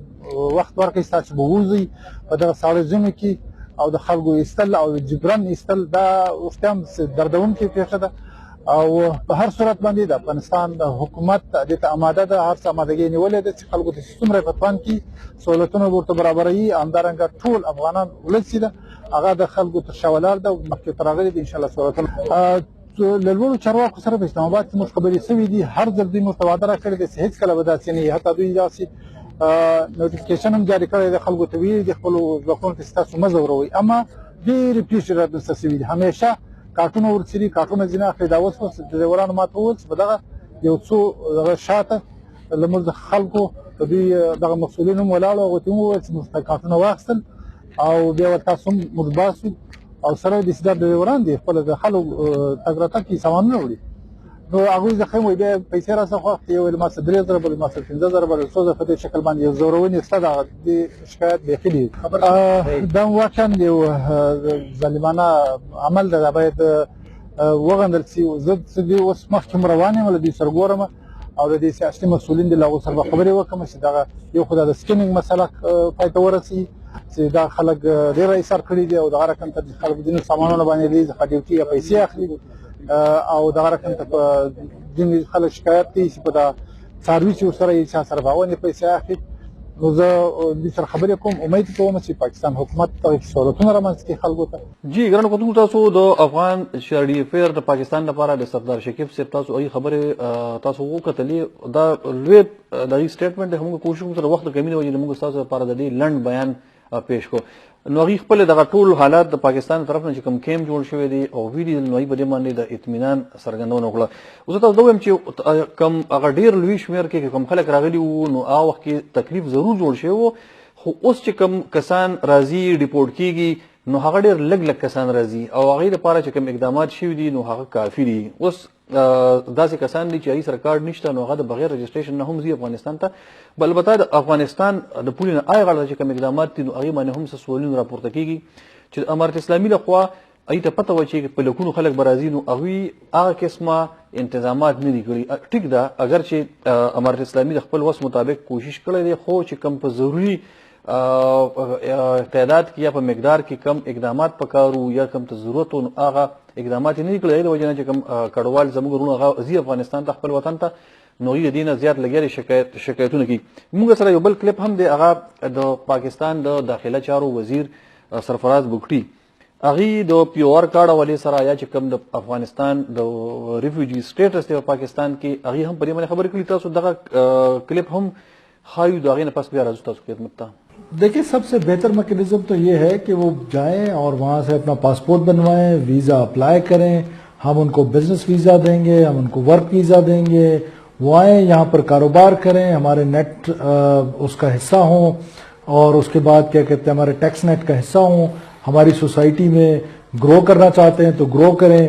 وخت ورکړی شي چې به ووځئ په دغه ساړه ژمي کې او د خلکو ایستل او جبرن ایستل دا اوس هم دردونکې پېښه ده او په هر صورت باندې د افغانستان د حکومت دې ته آماده ده، هر څه آمادګي نیولې ده چې خلکو ته څومره په توان کې سهولتونه ورته برابروي. همدارنګه ټول افغانان ولس چې ده هغه د خلکو تر شا ولاړ ده او مخکې ته راغلي دي انشاءالله سهولتونه. له لوړو چارواکو سره په اسلام آباد کې موږ خبرې شوي دي، هر ځل دوی موږ ته وعده راکړې ده چې هېڅکله به داسې نه وي. حتی دوی داسې نوټیفیکیشن هم جاري کړی دی، خلکو ته ویلي دي خپلو ځواکونو ته چې تاسو مه ځوروئ، اما ډېرې پېښې رامنځته شوي دي. همیشه کارټونه ورڅېري، کارټونه ځینې اخلي. دا اوس د ډریورانو ما ته وویل چې په دغه یو څو دغه شاته زموږ د خلکو دوی دغه مسؤلین هم ولاړ وو، هغوی ته مو وویل چې موږ کارټونه واخیستل او بیا ورته تاسو هم موږ باسو او سره داسې دا ډریوران دي خپله د خلکو تګ راتګ کې سامانونه وړي. نو هغوی زه ښیم وایي بیا پیسې راڅخه واخلي، یو ویل ما څه 3000 بل ما څه 15000 بل څو زره په دې شکل باندې یو زورونې شته. د شکایت بیخي دي. دا واقعا یو ظالمانه عمل ده، دا باید وغندل شي. زه دې اوس مخکې هم روان یم له دوی سره ګورم او د دې سیاسي مسؤلین دي له هغو سره به خبرې وکړم چې دغه یو خو د سکینینګ مسله پای ته ورسي چې دا خلک ډېره ایثار کړي دي او دغه رقم ته خلک ځینو سامانونه باندې لي څخه ډیوټي یا پیسې اخلي او دغه رقم ته په ځینې خلک شکایت کوي چې په دا څاروي چې ورسره یې چا سره باونې پیسې اخلي. نو زه دوی سره خبرې کوم، امید کوم چې پاکستان حکومت دغه سهولتونه رامنځته کړي خلکو ته. جی ګرانو کتونکو، تاسو د افغان شهري افیر د پاکستان لپاره د سردار شکیب صاحب تاسو ای خبرې تاسو وکتلې، دا لوی دغه سټیټمنټ دی. موږ کوشش کوو سره وخت کمی نه وي موږ تاسو لپاره د دې لنډ بیان پیش کو. نو هغې خپل دغه ټول حالات د پاکستان طرف نه چې کوم کیمپ جوړ شوی دی او ویډیو نو په دې باندې د اطمینان څرګندونه وکړه. اوس تاسو وایم چې کوم هغه ډېر لوی شمېر کې کوم خلک راغلي وو نو هغه وخت کې تکلیف ضرور جوړ شوی وو، خو اوس چې کوم کسان راځي ریپورټ کیږي نو هغه ډېر لږ کسان راځي او هغې لپاره چې کوم اقدامات شوي دي نو هغه کافي دي. اوس داسې کسان دي چې هغې سره کارډ نشته نو هغه د بغیر رجسټریشن نه هم ځي افغانستان ته. بل البته د افغانستان د پولې نه آی غاړه چې کوم اقدامات دي نو هغې باندې هم څه سوالونه راپورته کېږي چې د امارت اسلامي لخوا هغې ته پته وه چې په لکونو خلک به راځي نو هغوی هغه قسمه انتظامات نه دي کړي. ټیک ده، اگر چې امارت اسلامي د خپل وس مطابق کوشش کړی دی، خو چې کوم په ضروري تعداد کې یا په مقدار کې کم اقدامات پکارو یا کم ته ضرورت و نو هغه اقدامات یې نه دي کړي. د وجې نه چې کوم کډوال زموږ وروڼه هغه ځي افغانستان ته خپل وطن ته نو هغوی د دې نه زیات لګیا شکایتونه کوي. موږ سره یو بل کلیپ هم دی، هغه د پاکستان د داخله چارو وزیر سرفراز بګټي هغې د پی او آر کارډ حوالې سره یا چې کوم د افغانستان د ریفیوجي سټیټس دی په پاکستان کې هغې هم په دې باندې خبرې کړي. تاسو دغه کلیپ هم ښایو، د هغې نه پس بیا راځو تاسو خدمت ته. دیکھیں سب سے بہتر میکینزم تو یہ ہے کہ وہ جائیں اور وہاں سے اپنا پاسپورٹ بنوائیں، ویزا اپلائی کریں، ہم ان کو بزنس ویزا دیں گے، ہم ان کو ورک ویزا دیں گے، وہ آئیں یہاں پر کاروبار کریں، ہمارے نیٹ اس کا حصہ ہوں اور اس کے بعد کیا کہتے ہیں ہمارے ٹیکس نیٹ کا حصہ ہوں، ہماری سوسائٹی میں گرو کرنا چاہتے ہیں تو گرو کریں،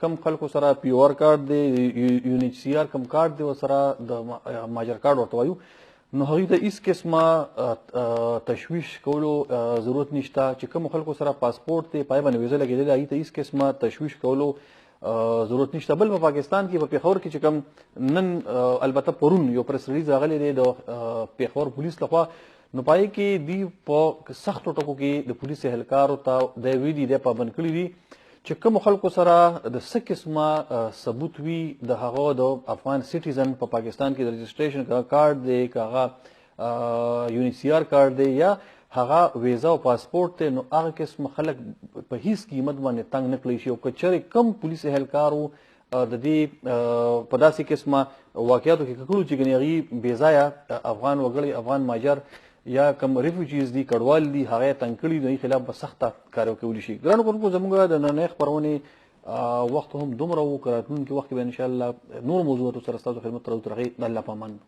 کم خلکو سره پی او آر کارت دی U N H C R کم کارت دی او سره د ماجر کارت ورته وایو. نو هغه ته هیڅ قسمه تشویش کولو ضرورت نشته چې کوم خلکو سره پاسپورت ته پای باندې ویزه لګیدل هغه ته هیڅ قسمه تشویش کولو ضرورت نشته. بل په پاکستان کې په پیښور کې چې کوم نن البته پرون یو پریس ریلیز راغلی دی د پیښور پولیس لخوا، نو پای کې دی په سختو ټکو کې د پولیس اهلکارو ته د ویډي د پابند کړی دي چې کوم خلکو سره د څه قسمه ثبوت وي د هغه د افغان سټیزن په پاکستان کې د رجسټریشن کارت دی، که هغه U N H C R کارت دی یا هغه ویزا او پاسپورت دی، نو هغه قسم خلک په هیڅ قیمت باندې تنګ نه کړی شي. او که چېرې کم پولیس اهلکارو د دې په داسې قسمه واقعاتو کې ککړو چې ګنې هغې بې ځایه افغان وګړي، افغان ماجر یا کم ریفیوجیز دي، کډوال دي، هغه یې تنګ کړي، د هغې خلاف به سخته کار کولی شي. ګرانو کوونکو، زموږ د نننۍ خپرونې وخت هم دومره و، که راتلونکي وخت کې به انشاءالله نور موضوعاتو سره ستاسو خدمت ته راځو. تر هغې د الله په امان.